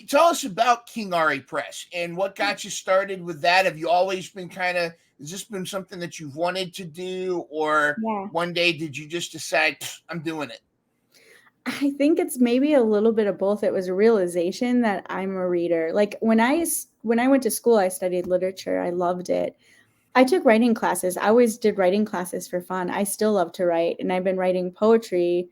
tell us about King Ari Press and what got you started with that. Have you always been kind of, has this been something that you've wanted to do, or Yeah. one day did you just decide I'm doing it? I think it's maybe a little bit of both. It was a realization that I'm a reader. Like when I went to school, I studied literature. I loved it. I took writing classes. I always did writing classes for fun. I still love to write, and I've been writing poetry.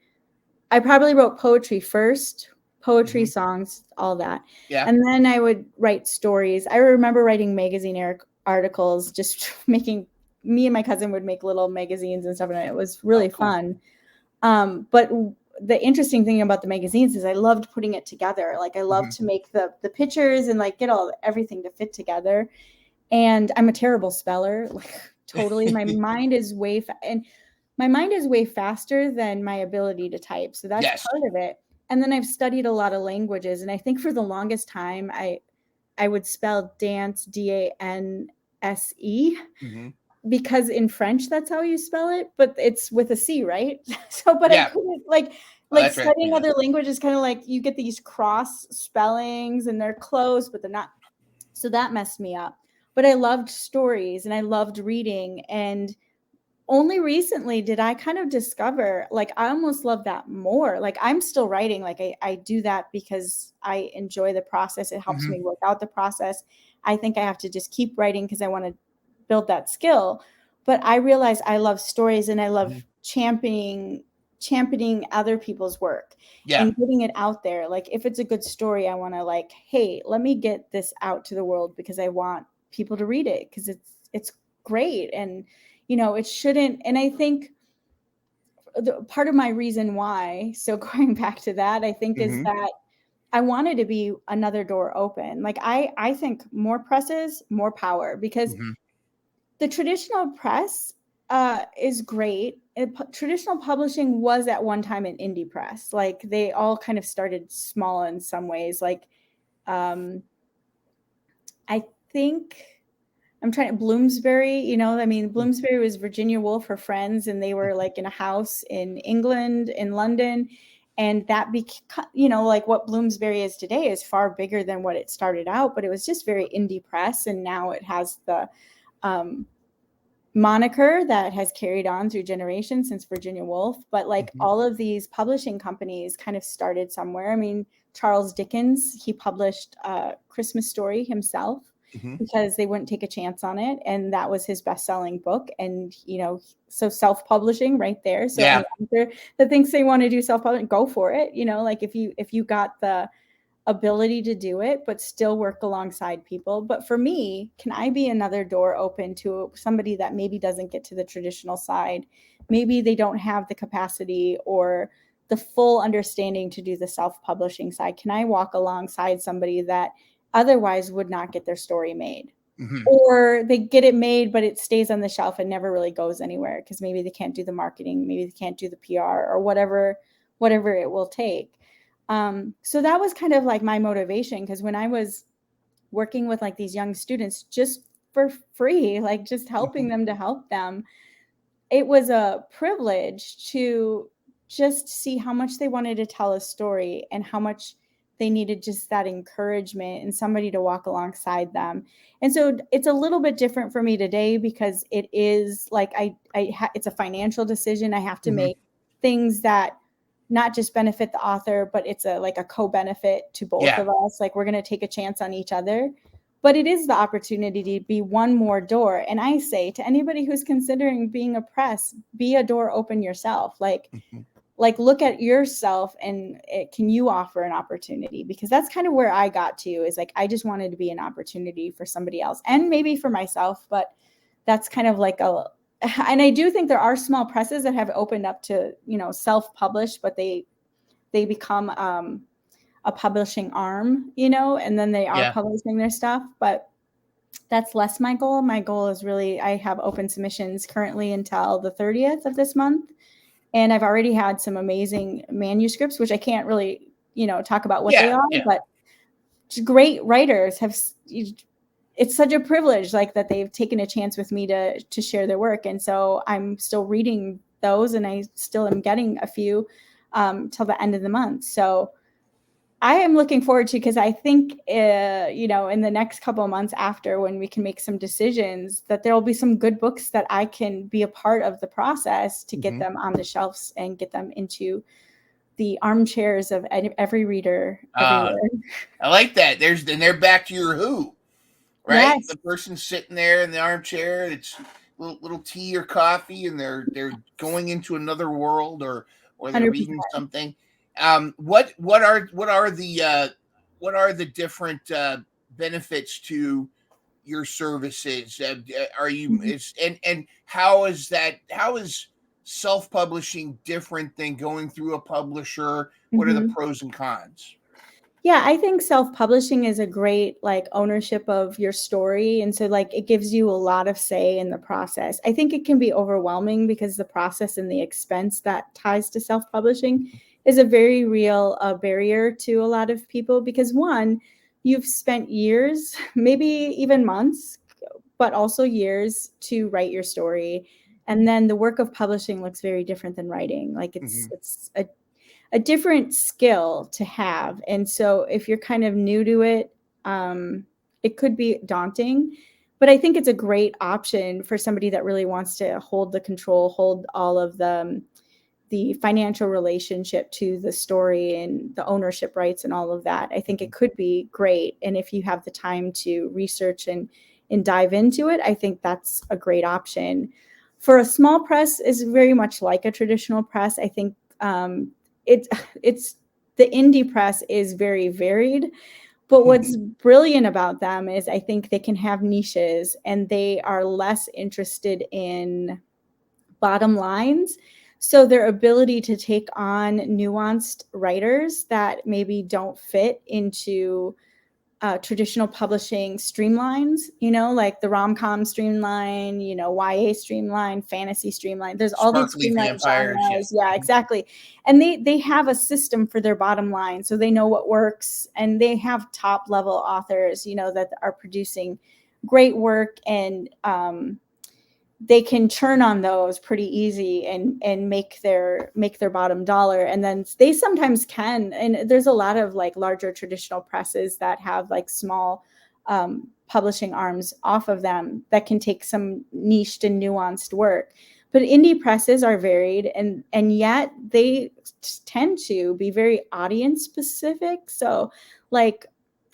I probably wrote poetry first, poetry, Mm-hmm. songs, all that. Yeah. And then I would write stories. I remember writing magazine articles, just making, me and my cousin would make little magazines and stuff, and it was really Oh, cool. fun. But the interesting thing about the magazines is I loved putting it together. Like I loved to make the pictures and like get everything to fit together. And I'm a terrible speller, like totally. My mind is way faster than my ability to type. So that's Yes. part of it. And then I've studied a lot of languages, and I think for the longest time I would spell dance DANSE, Mm-hmm. because in French that's how you spell it, but it's with a C, right? So but I Yeah. couldn't Oh, like that's right. studying Yeah. other languages, kind of like you get these cross spellings and they're close but they're not. So that messed me up. But I loved stories and I loved reading, and only recently did I kind of discover, like, I almost love that more. Like, I'm still writing. Like, I do that because I enjoy the process. It helps Mm-hmm. me work out the process. I think I have to just keep writing because I want to build that skill. But I realize I love stories and I love Mm-hmm. championing other people's work Yeah. and getting it out there. Like, if it's a good story, I want to like, hey, let me get this out to the world because I want people to read it because it's great. And it shouldn't. And I think part of my reason why, so going back to that, I think is Mm-hmm. that I wanted to be another door open. Like I think more presses, more power, because Mm-hmm. the traditional press is great. Traditional publishing was at one time an indie press. Like they all kind of started small in some ways. Like I think I'm trying Bloomsbury, Bloomsbury was Virginia Woolf, her friends, and they were like in a house in England, in London. And that like what Bloomsbury is today is far bigger than what it started out, but it was just very indie press. And now it has the moniker that has carried on through generations since Virginia Woolf. But like Mm-hmm. all of these publishing companies kind of started somewhere. I mean, Charles Dickens, he published a Christmas Story himself Mm-hmm. because they wouldn't take a chance on it. And that was his best-selling book. And, so self-publishing right there. So Yeah. any author that thinks they want to do self-publishing, go for it. Like if you got the ability to do it, but still work alongside people. But for me, can I be another door open to somebody that maybe doesn't get to the traditional side? Maybe they don't have the capacity or the full understanding to do the self-publishing side. Can I walk alongside somebody that otherwise would not get their story made? Mm-hmm. Or they get it made, but it stays on the shelf and never really goes anywhere because maybe they can't do the marketing, maybe they can't do the PR or whatever it will take. So that was kind of like my motivation, because when I was working with like these young students just for free, like just helping them to help them, it was a privilege to just see how much they wanted to tell a story and how much they needed just that encouragement and somebody to walk alongside them. And so it's a little bit different for me today because it is like it's a financial decision. I have to Mm-hmm. make things that not just benefit the author, but it's like a co-benefit to both Yeah. of us. Like we're going to take a chance on each other. but it is the opportunity to be one more door. And I say to anybody who's considering being a press, be a door open yourself. Mhm. Like look at yourself and can you offer an opportunity? Because that's kind of where I got to, is like, I just wanted to be an opportunity for somebody else and maybe for myself, but that's kind of like and I do think there are small presses that have opened up to, self-publish, but they become a publishing arm, and then they are Yeah. publishing their stuff, but that's less my goal. My goal is really, I have open submissions currently until the 30th of this month. And I've already had some amazing manuscripts, which I can't really, talk about what they Yeah. are, Yeah. but great writers it's such a privilege, like, that they've taken a chance with me to share their work. And so I'm still reading those, and I still am getting a few till the end of the month. So I am looking forward to, because I think, in the next couple of months after, when we can make some decisions, that there will be some good books that I can be a part of the process to get them on the shelves and get them into the armchairs of every reader Uh, everywhere. I like that. Then they're back to your who, right? Yes, The person sitting there in the armchair. It's little tea or coffee, and they're going into another world, or they're 100%. reading something. What are the different benefits to your services? Are you Mhm. is and how is that? How is self-publishing different than going through a publisher? What are the Mhm. pros and cons? Yeah, I think self-publishing is a great, like, ownership of your story, and so, like, it gives you a lot of say in the process. I think it can be overwhelming because the process and the expense that ties to self-publishing is a very real barrier to a lot of people, because one, you've spent years, maybe even months, but also years to write your story, and then the work of publishing looks very different than writing. Like, it's Mhm. it's a different skill to have. And so if you're kind of new to it, it could be daunting. But I think it's a great option for somebody that really wants to hold the control, hold all of the financial relationship to the story and the ownership rights and all of that. I think it Mhm. could be great. And if you have the time to research and dive into it, I think that's a great option. For a small press is very much like a traditional press. I think it's it's the indie press is very varied, but what's brilliant about them is I think they can have niches and they are less interested in bottom lines. So their ability to take on nuanced writers that maybe don't fit into traditional publishing streamlines, like the rom-com streamline, YA streamline, fantasy streamline. There's all these Sparkly streamline vampires, yeah. genres. Yeah, exactly. And they have a system for their bottom line, so they know what works, and they have top level authors, that are producing great work, and they can churn on those pretty easy and make their bottom dollar. And then they sometimes can, and there's a lot of like larger traditional presses that have like small publishing arms off of them that can take some niched and nuanced work. But indie presses are varied, and yet they tend to be very audience specific. So like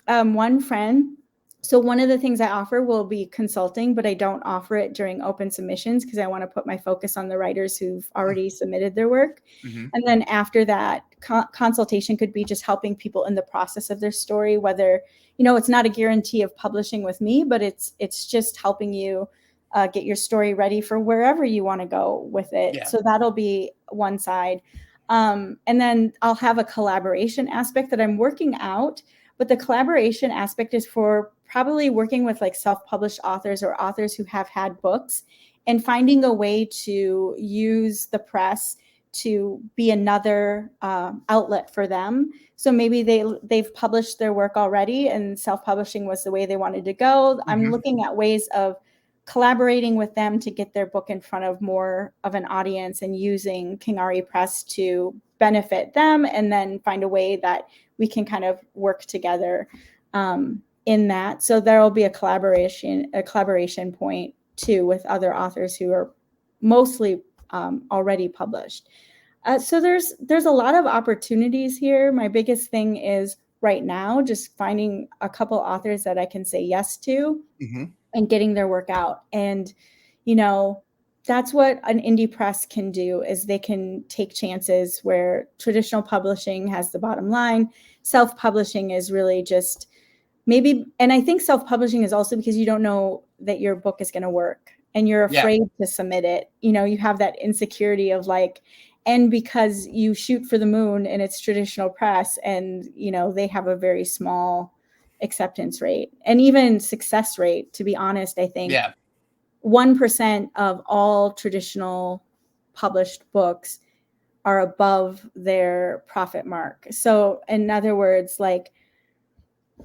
one friend, so one of the things I offer will be consulting, but I don't offer it during open submissions because I want to put my focus on the writers who've already submitted their work. Mhm. And then after that, consultation could be just helping people in the process of their story, whether, it's not a guarantee of publishing with me, but it's just helping you get your story ready for wherever you want to go with it. Yeah. So that'll be one side. And then I'll have a collaboration aspect that I'm working out, but the collaboration aspect is for probably working with like self-published authors or authors who have had books and finding a way to use the press to be another outlet for them. So maybe they've published their work already and self-publishing was the way they wanted to go. I'm Mhm. looking at ways of collaborating with them to get their book in front of more of an audience and using King Ari Press to benefit them, and then find a way that we can kind of work together in that. So there will be a collaboration point too with other authors who are mostly already published. So there's a lot of opportunities here. My biggest thing is right now, just finding a couple authors that I can say yes to Mm-hmm. and getting their work out. And, you know, that's what an indie press can do, is they can take chances where traditional publishing has the bottom line. Self-publishing is really just maybe, and I think self-publishing is also because you don't know that your book is going to work and you're Yeah. afraid to submit it. You know, you have that insecurity of like, and because you shoot for the moon and it's traditional press and, you know, they have a very small acceptance rate and even success rate, to be honest. I think Yeah. 1% of all traditional published books are above their profit mark. So in other words, like,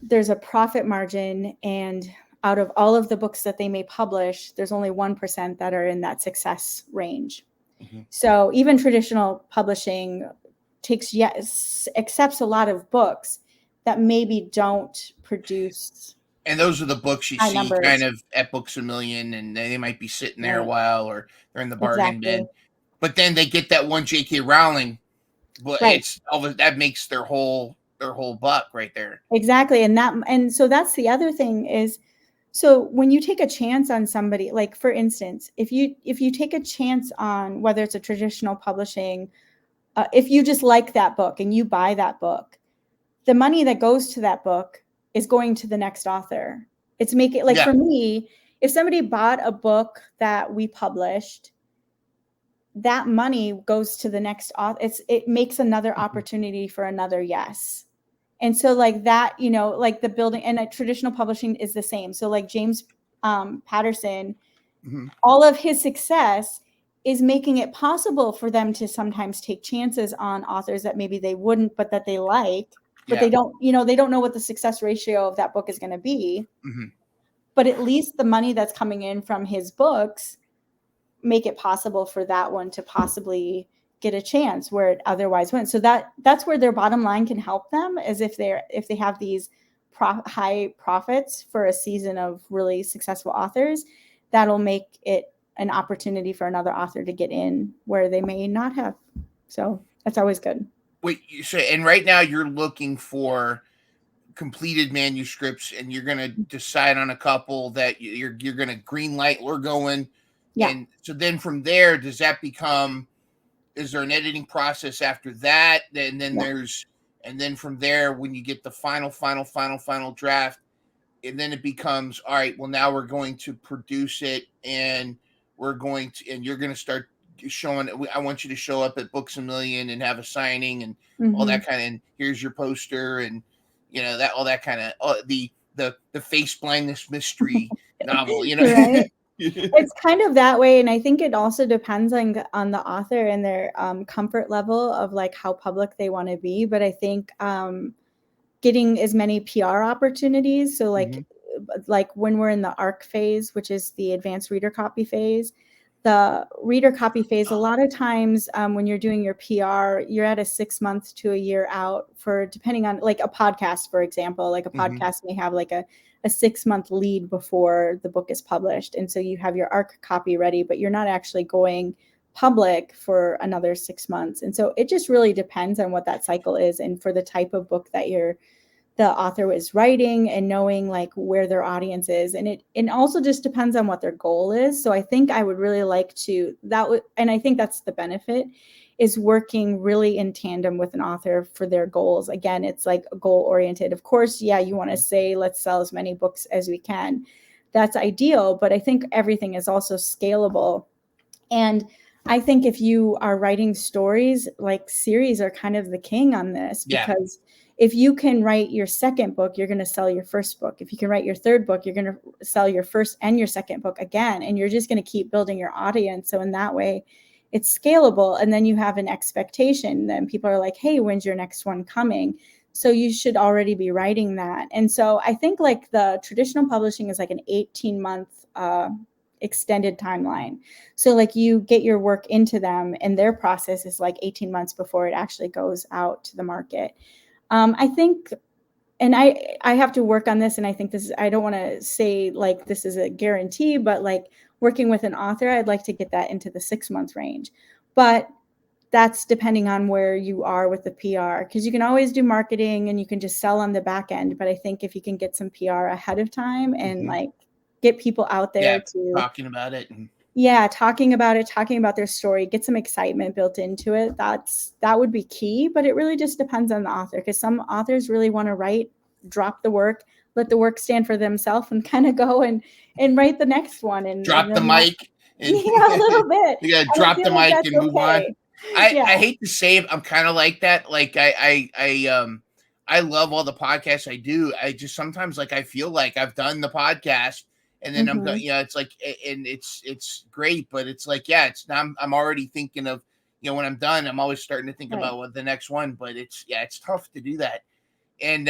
there's a profit margin, and out of all of the books that they may publish, there's only 1% that are in that success range. Mm-hmm. So even traditional publishing accepts a lot of books that maybe don't produce. And those are the books you High see kind numbers. of at Books A Million, and they might be sitting there a Right. while, or they're in the bargain Exactly. bin. But then they get that one J.K. Rowling, but Right. it's that makes their whole buck right there. Exactly. And so that's the other thing is, so when you take a chance on somebody, like for instance, if you take a chance on whether it's a traditional publishing, if you just like that book and you buy that book, the money that goes to that book is going to the next author. It's making, like, for me, if somebody bought a book that we published, that money goes to the next author. It makes another opportunity for another yes. And so like that, you know, like the building, and traditional publishing is the same. So like James Patterson, Mm-hmm. all of his success is making it possible for them to sometimes take chances on authors that maybe they wouldn't, but that they like, but they don't, you know, they don't know what the success ratio of that book is going to be. Mm-hmm. But at least the money that's coming in from his books make it possible for that one to possibly get a chance where it otherwise wouldn't. So that's where their bottom line can help them, is if they have these high profits for a season of really successful authors, that'll make it an opportunity for another author to get in where they may not have. So that's always good. Wait, so and right now you're looking for completed manuscripts, and you're going to decide on a couple that you're going to green light, we're going. Yeah. And so then from there, does that become, is there an editing process after that? And then and then from there, when you get the final draft, and then it becomes, all right, well, now we're going to produce it, and you're going to start showing, I want you to show up at Books A Million and have a signing and all that kind of, and here's your poster, and you know, that all that kind of the face blindness mystery novel, you know. Right. It's kind of that way, and I think it also depends on the author and their comfort level of like how public they want to be. But I think getting as many PR opportunities, so like when we're in the ARC phase, which is the advanced reader copy phase, the reader copy phase, a lot of times when you're doing your PR, you're at a 6 months to a year out for, depending on, like a podcast, for example, like a podcast may have like a 6-month lead before the book is published. And so you have your ARC copy ready, but you're not actually going public for another 6 months. And so it just really depends on what that cycle is, and for the type of book that the author is writing, and knowing like where their audience is. And it also just depends on what their goal is. So I think I would really like to, and I think that's the benefit, is working really in tandem with an author for their goals. Again, it's like goal oriented. Of course, yeah, you want to say, let's sell as many books as we can. That's ideal, but I think everything is also scalable. And I think if you are writing stories, like series are kind of the king on this, because if you can write your second book, you're going to sell your first book. If you can write your third book, you're going to sell your first and your second book again, and you're just going to keep building your audience. So in that way, it's scalable. And then you have an expectation. Then people are like, hey, when's your next one coming? So you should already be writing that. And so I think like the traditional publishing is like an 18-month extended timeline. So like you get your work into them, and their process is like 18 months before it actually goes out to the market. I think, and I have to work on this, and I think this is, I don't want to say like this is a guarantee, but like working with an author, I'd like to get that into the 6-month range. But that's depending on where you are with the PR, because you can always do marketing and you can just sell on the back end. But I think if you can get some PR ahead of time and like get people out there to talking about it. talking about it, talking about their story, get some excitement built into it. That would be key. But it really just depends on the author, because some authors really want to write, drop the work, let the work stand for themselves, and kind of go and write the next one and drop the mic. And, a little bit. You gotta drop the mic and move on. I hate to say it, I'm kind of like that. Like I love all the podcasts I do. I just sometimes like I feel like I've done the podcast and then I'm done. It's like, and it's great, but it's like, it's now I'm already thinking of, when I'm done, I'm always starting to think about what the next one. But it's tough to do that. And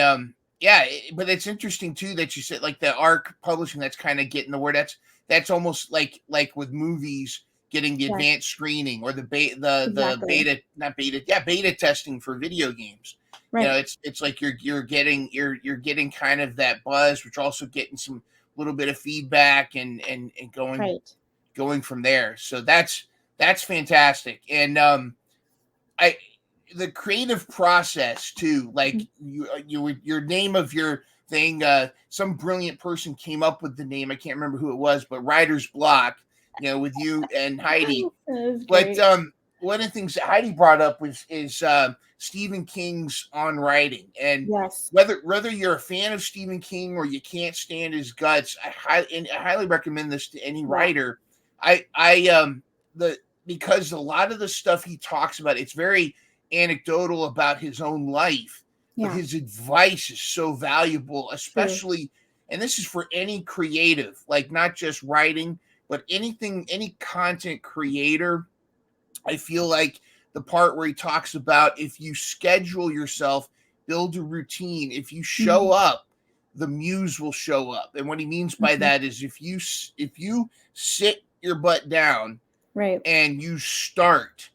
but it's interesting too that you said like the ARC Publishing, that's kind of getting the word. That's almost like with movies getting the advanced screening or the beta testing for video games. Right. It's like you're getting kind of that buzz, which also getting some little bit of feedback and going from there. So that's fantastic. And the creative process too, like your name of your thing, some brilliant person came up with the name. I can't remember who it was, but Writer's Block, with you and Heidi. But one of the things that Heidi brought up is Stephen King's On Writing. And whether you're a fan of Stephen King or you can't stand his guts, I highly recommend this to any writer. Because a lot of the stuff he talks about, it's very anecdotal about his own life. But his advice is so valuable, especially, and this is for any creative, like not just writing, but any content creator. I feel like the part where he talks about if you schedule yourself, build a routine, if you show up, the muse will show up. And what he means by that is if you sit your butt down and you start,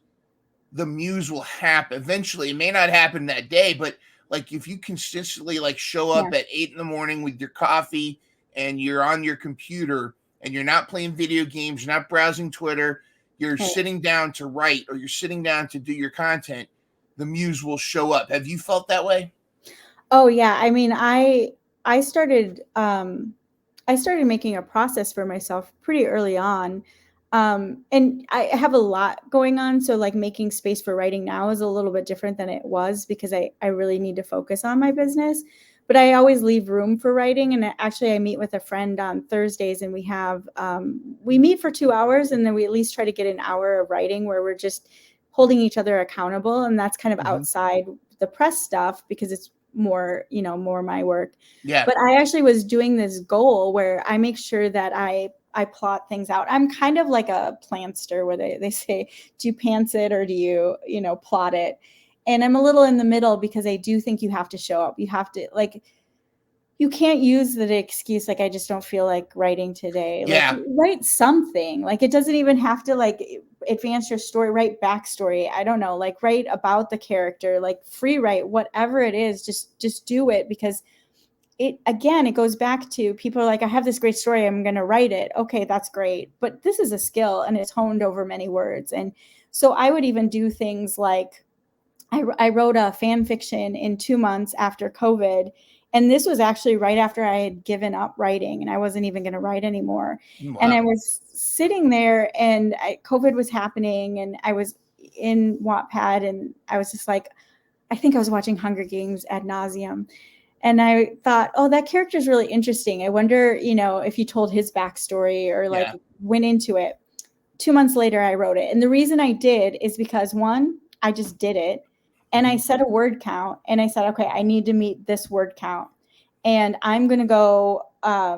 the muse will happen. Eventually, it may not happen that day, but like if you consistently like show up at 8 a.m. with your coffee and you're on your computer and you're not playing video games, you're not browsing Twitter, you're sitting down to write or you're sitting down to do your content, the muse will show up. Have you felt that way? Oh yeah. I mean, I started making a process for myself pretty early on. And I have a lot going on. So like making space for writing now is a little bit different than it was because I really need to focus on my business, but I always leave room for writing. And I meet with a friend on Thursdays and we meet for 2 hours and then we at least try to get an hour of writing where we're just holding each other accountable. And that's kind of outside the press stuff because it's more my work. Yeah. But I actually was doing this goal where I make sure that I plot things out. I'm kind of like a planster where they say, do you pants it or do you, plot it? And I'm a little in the middle because I do think you have to show up. You have to you can't use the excuse, like, I just don't feel like writing today. Like, write something. Like, it doesn't even have to advance your story, write backstory. I don't know, write about the character, free write, whatever it is, just do it because it goes back to people are like, I have this great story, I'm going to write it. Okay, that's great. But this is a skill and it's honed over many words. And so I would even do things like I wrote a fan fiction in 2 months after COVID. And this was actually right after I had given up writing and I wasn't even going to write anymore. Wow. And I was sitting there and COVID was happening and I was in Wattpad and I was just like, I think I was watching Hunger Games ad nauseum. And I thought, oh, that character is really interesting. I wonder, if you told his backstory or went into it. 2 months later, I wrote it. And the reason I did is because one, I just did it. And I set a word count and I said, okay, I need to meet this word count. And I'm going to go, I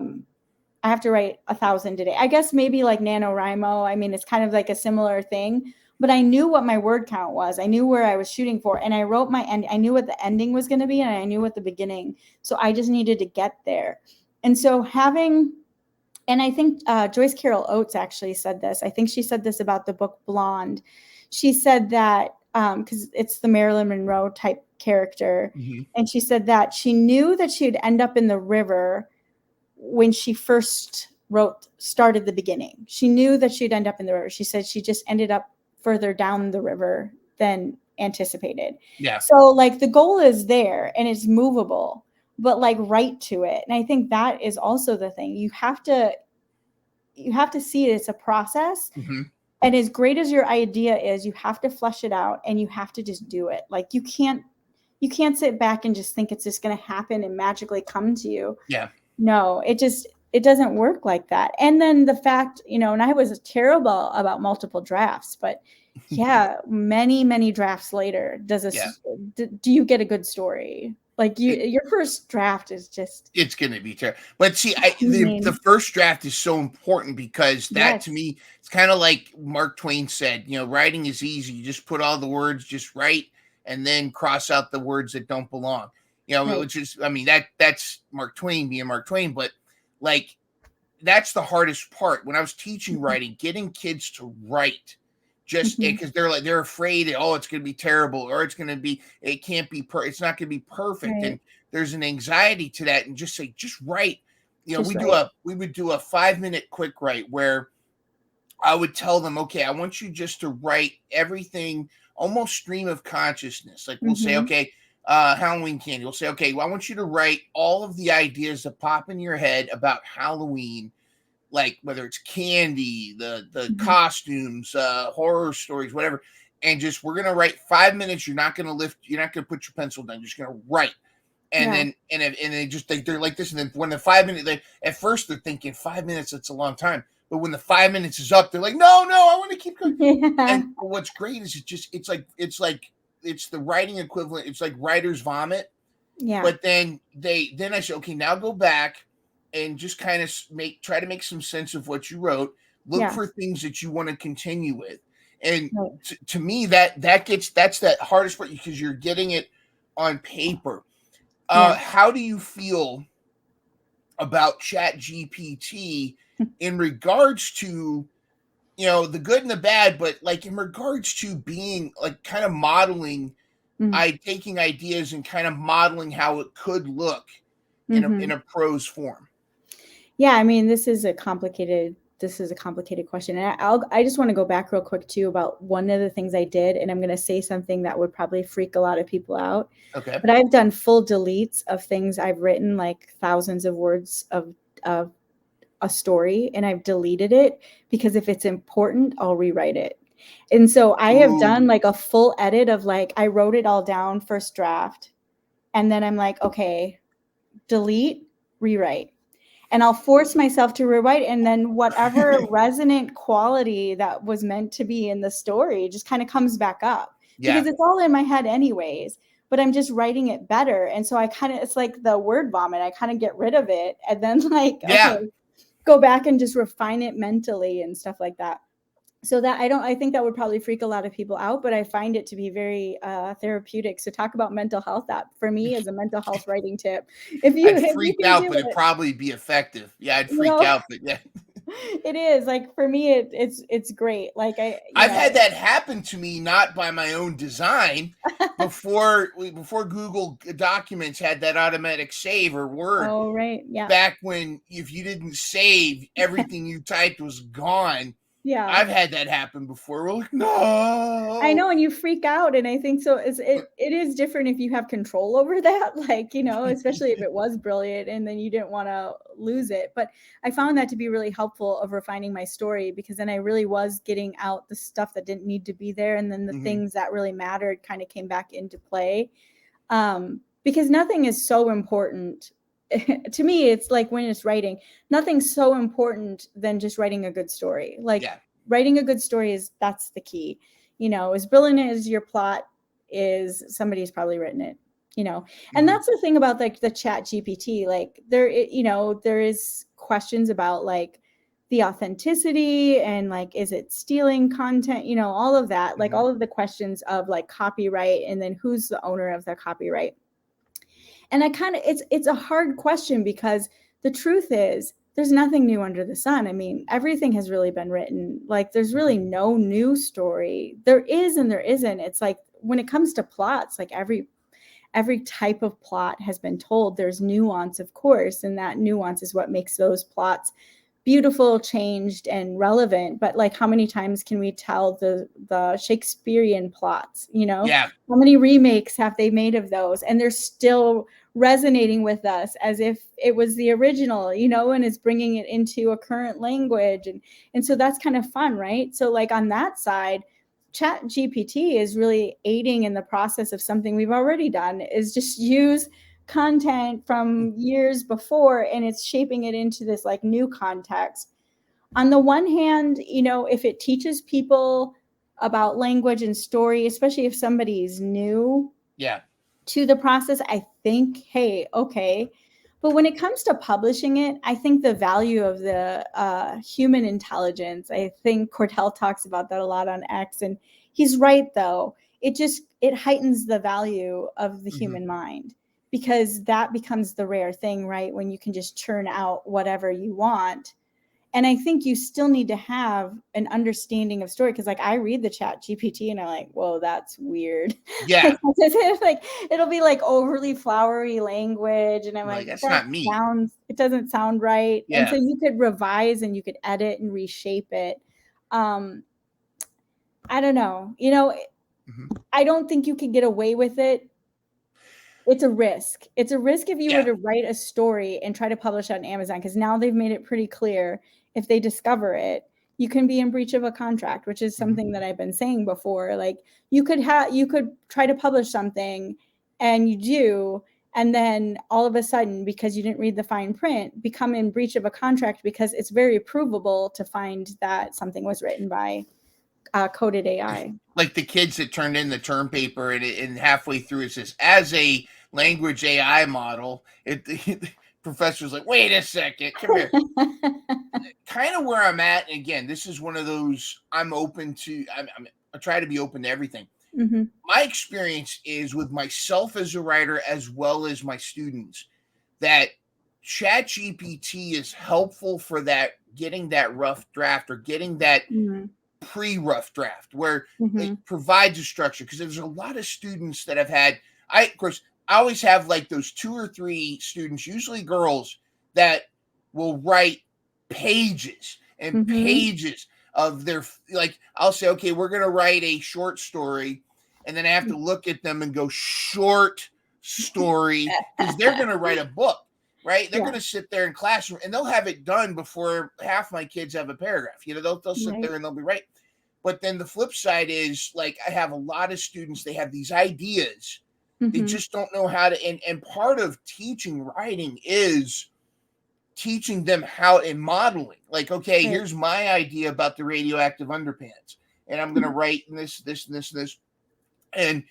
have to write 1,000 today. I guess maybe like NaNoWriMo. I mean, it's kind of like a similar thing. But I knew what my word count was. I knew where I was shooting for. And I wrote my end. I knew what the ending was going to be. And I knew what the beginning. So I just needed to get there. And so and I think Joyce Carol Oates actually said this. I think she said this about the book Blonde. She said that, because it's the Marilyn Monroe type character. Mm-hmm. And she said that she knew that she'd end up in the river when she first started the beginning. She knew that she'd end up in the river. She said she just ended up further down the river than anticipated. Yeah. So like the goal is there and it's movable, but like right to it. And I think that is also the thing. You have to see it as a process. Mm-hmm. And as great as your idea is, you have to flesh it out and you have to just do it. Like you can't sit back and just think it's just going to happen and magically come to you. Yeah. No, it doesn't work like that. And then the fact, and I was terrible about multiple drafts, but yeah, many, many drafts later, do you get a good story? Like your first draft is just, it's going to be terrible. But see, the first draft is so important because that to me, it's kind of like Mark Twain said, writing is easy. You just put all the words just right and then cross out the words that don't belong. Right. Which is, I mean, that's Mark Twain being Mark Twain, but like that's the hardest part. When I was teaching writing, getting kids to write just because they're afraid that, it's going to be terrible or it can't be it's not going to be perfect. Right. And there's an anxiety to that, and just write. We would do a 5-minute quick write where I would tell them, okay, I want you just to write everything almost stream of consciousness. Like we'll say, okay, Halloween candy. We'll say, okay, well, I want you to write all of the ideas that pop in your head about Halloween, like whether it's candy, the costumes, horror stories, whatever. And just, we're going to write 5 minutes. You're not going to put your pencil down. You're just going to write. And then, and they just they're like this. And then when the 5 minutes, at first they're thinking 5 minutes, that's a long time. But when the 5 minutes is up, they're like, no, I want to keep going. Yeah. And what's great is it's the writing equivalent. It's like writer's vomit. Yeah. But then I say, okay, now go back and just kind of try to make some sense of what you wrote. Look for things that you want to continue with. And to me, that's that hardest part because you're getting it on paper. How do you feel about ChatGPT in regards to, the good and the bad, but like in regards to being like kind of modeling, taking ideas and kind of modeling how it could look in a prose form? Yeah, I mean, this is a complicated question. And I just want to go back real quick too about one of the things I did, and I'm going to say something that would probably freak a lot of people out. Okay. But I've done full deletes of things I've written, like thousands of words of a story, and I've deleted it because if it's important, I'll rewrite it. And so I have done like a full edit of like, I wrote it all down first draft, and then I'm like, okay, delete, rewrite. And I'll force myself to rewrite, and then whatever resonant quality that was meant to be in the story just kind of comes back up because it's all in my head anyways, but I'm just writing it better. And so it's like the word vomit. I kind of get rid of it and then okay, go back and just refine it mentally and stuff like that. So that I think that would probably freak a lot of people out, but I find it to be very therapeutic. So talk about mental health. That for me is a mental health writing tip. I'd freak out, but it'd probably be effective. Yeah, I'd freak out, but yeah. It is like for me, it's great. Like I've had that happen to me, not by my own design. before Google Documents had that automatic save or Word. Oh right, yeah. Back when if you didn't save, everything you typed was gone. Yeah, I've had that happen before. We're like, no, I know, and you freak out, and I think so. It is different if you have control over that, like especially if it was brilliant, and then you didn't want to lose it. But I found that to be really helpful of refining my story because then I really was getting out the stuff that didn't need to be there, and then the things that really mattered kind of came back into play. Because nothing is so important. To me, it's like when it's writing, nothing's so important than just writing a good story. Like writing a good story that's the key. As brilliant as your plot is, somebody's probably written it. And that's the thing about like the ChatGPT. Like there is questions about like the authenticity and like, is it stealing content? All of that, like all of the questions of like copyright and then who's the owner of the copyright. And it's a hard question because the truth is there's nothing new under the sun. I mean, everything has really been written. Like there's really no new story. There is and there isn't. It's like when it comes to plots, like every type of plot has been told. There's nuance, of course, and that nuance is what makes those plots beautiful, changed, and relevant. But like, how many times can we tell the Shakespearean plots? Yeah. How many remakes have they made of those? And they're still resonating with us as if it was the original, and it's bringing it into a current language. And so that's kind of fun, right? So like on that side, Chat GPT is really aiding in the process of something we've already done, is just use content from years before, and it's shaping it into this like new context. On the one hand, if it teaches people about language and story, especially if somebody's new to the process, I think, hey, okay. But when it comes to publishing it, I think the value of the human intelligence, I think Cordell talks about that a lot on X, and he's right, though. It heightens the value of the human mind, because that becomes the rare thing, right? When you can just churn out whatever you want. And I think you still need to have an understanding of story, because like I read the Chat GPT and I'm like, whoa, that's weird. Yeah. Like it'll be like overly flowery language, and I'm like, that's not me. It doesn't sound right. Yeah. And so you could revise and you could edit and reshape it. I don't know. I don't think you can get away with it. It's a risk. It's a risk if you were to write a story and try to publish it on Amazon, because now they've made it pretty clear, if they discover it, you can be in breach of a contract, which is something that I've been saying before. Like you could try to publish something and you do, and then all of a sudden, because you didn't read the fine print, become in breach of a contract, because it's very provable to find that something was written by coded AI. Like the kids that turned in the term paper and halfway through it says, as a language AI model, the professor's like, wait a second, come here. Kind of where I'm at. And again, this is one of those, I'm open to, I try to be open to everything. My experience is with myself as a writer, as well as my students, that ChatGPT is helpful for that, getting that rough draft, or getting that pre-rough draft, where it provides a structure. Because there's a lot of students that have had, I always have like those 2 or 3 students, usually girls, that will write pages and pages of their, like, I'll say, okay, we're going to write a short story. And then I have to look at them and go, short story, because they're going to write a book, right? They're going to sit there in classroom and they'll have it done before half my kids have a paragraph. They'll sit there and they'll be right. But then the flip side is, like, I have a lot of students, they have these ideas. They just don't know how to, and part of teaching writing is teaching them how, in modeling, like, okay, here's my idea about the radioactive underpants, and I'm going to write this, and this. And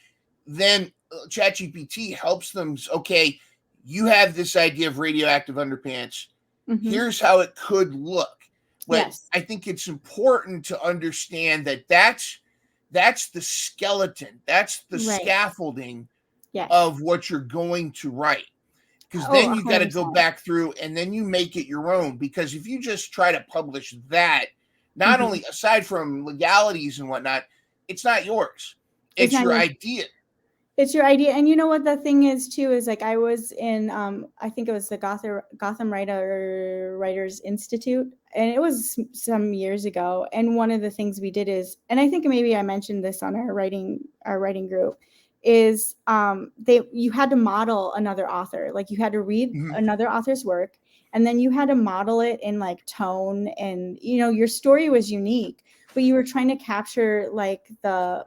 then ChatGPT helps them, okay, you have this idea of radioactive underpants. Here's how it could look. But I think it's important to understand that that's the skeleton, that's the scaffolding of what you're going to write. Because then you got to go back through and then you make it your own. Because if you just try to publish that, not only, aside from legalities and whatnot, it's not yours. It's your idea. It's your idea. And you know what the thing is too, is like, I was in, I think it was the Gotham Writers Institute, and it was some years ago. And one of the things we did is, and I think maybe I mentioned this on our writing group, is you had to model another author. Like you had to read another author's work, and then you had to model it in like tone, and your story was unique, but you were trying to capture like the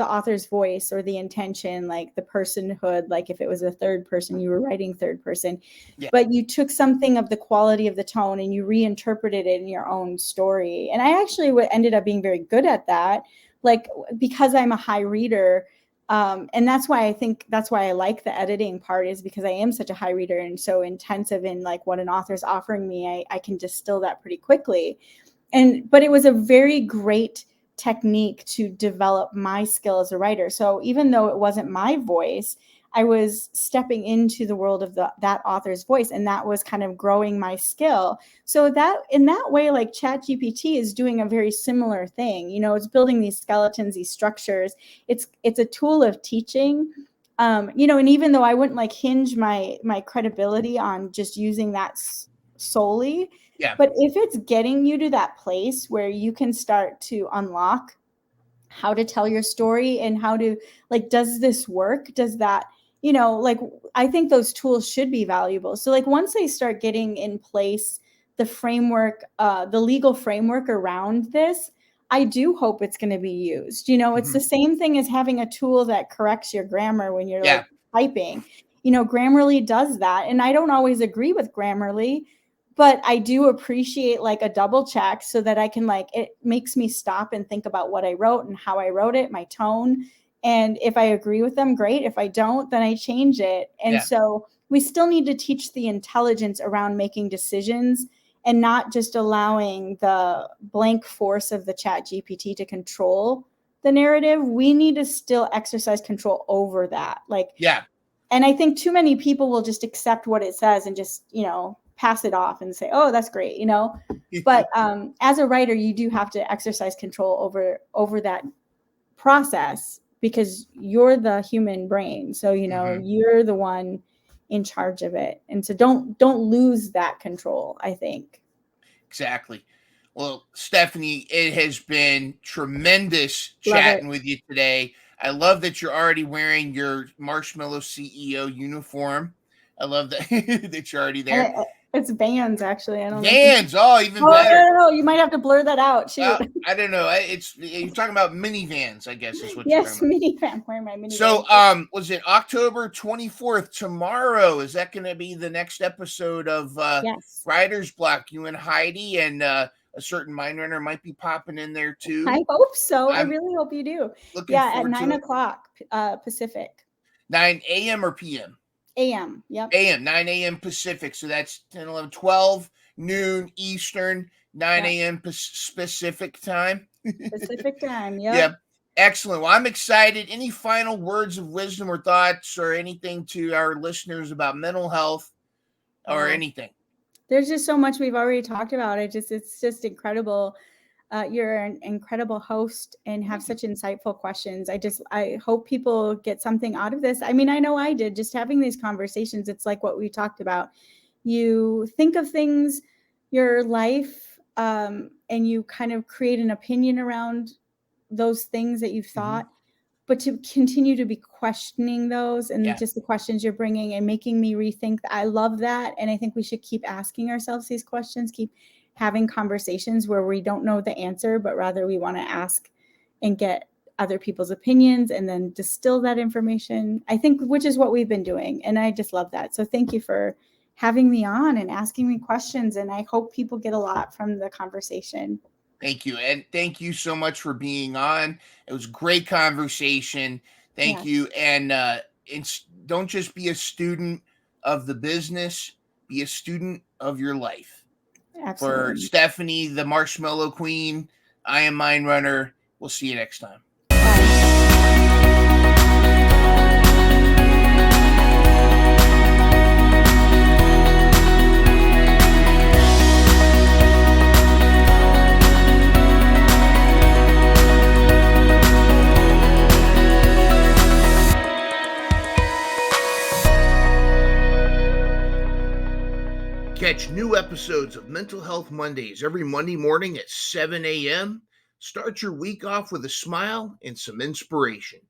author's voice or the intention, like the personhood. Like if it was a third person, you were writing third person, but you took something of the quality of the tone and you reinterpreted it in your own story. And I actually ended up being very good at that, like, because I'm a high reader. And that's why I like the editing part, is because I am such a high reader and so intensive in like what an author's offering me. I can distill that pretty quickly. But it was a very great technique to develop my skill as a writer. So even though it wasn't my voice, I was stepping into the world of that author's voice, and that was kind of growing my skill. So that in that way, like ChatGPT is doing a very similar thing. It's building these skeletons, these structures. It's a tool of teaching. And even though I wouldn't like hinge my credibility on just using that solely, Yeah. But if it's getting you to that place where you can start to unlock how to tell your story and how to, like, does this work? Does that, like, I think those tools should be valuable. So like once they start getting in place, the framework, the legal framework around this, I do hope it's going to be used. It's the same thing as having a tool that corrects your grammar when you're like typing. Grammarly does that. And I don't always agree with Grammarly, but I do appreciate like a double check so that I can, like, it makes me stop and think about what I wrote and how I wrote it, my tone. And if I agree with them, great. If I don't, then I change it. And so we still need to teach the intelligence around making decisions and not just allowing the blank force of the Chat GPT to control the narrative. We need to still exercise control over that. Like, and I think too many people will just accept what it says and just, pass it off and say, oh, that's great, but as a writer, you do have to exercise control over that process because you're the human brain. So, you're the one in charge of it. And so don't lose that control, I think. Exactly. Well, Stephanie, it has been tremendous chatting with you today. I love that you're already wearing your Marshmallow CEO uniform. I love that that you're already there. It's Vans, actually. I don't know. Vans, even better. No, you might have to blur that out. Shoot. I don't know. You're talking about minivans, I guess is what yes, you're talking about. Minivan. Where my minivan? So, was it October 24th tomorrow? Is that going to be the next episode of Writer's Block? You and Heidi and a certain Mind Runner might be popping in there too. I hope so. I really hope you do. At 9 o'clock Pacific. 9 a.m. or p.m.? AM, yep. AM, 9 a.m. Pacific. So that's 10, 11, 12 noon Eastern, 9 a.m. Pacific time. Pacific time, yep. Yeah. Excellent. Well, I'm excited. Any final words of wisdom or thoughts or anything to our listeners about mental health or anything? There's just so much we've already talked about. It's just incredible. You're an incredible host and have such insightful questions. I hope people get something out of this. I mean, I know I did, just having these conversations. It's like what we talked about. You think of things, your life, and you kind of create an opinion around those things that you've thought, but to continue to be questioning those and just the questions you're bringing and making me rethink. I love that. And I think we should keep asking ourselves these questions, keep having conversations where we don't know the answer, but rather we want to ask and get other people's opinions and then distill that information, I think, which is what we've been doing. And I just love that. So thank you for having me on and asking me questions. And I hope people get a lot from the conversation. Thank you. And thank you so much for being on. It was a great conversation. Thank you. And don't just be a student of the business, be a student of your life. Absolutely. For Stephanie, the Marshmallow Queen, I am Mind Runner. We'll see you next time. Catch new episodes of Mental Health Mondays every Monday morning at 7 a.m. Start your week off with a smile and some inspiration.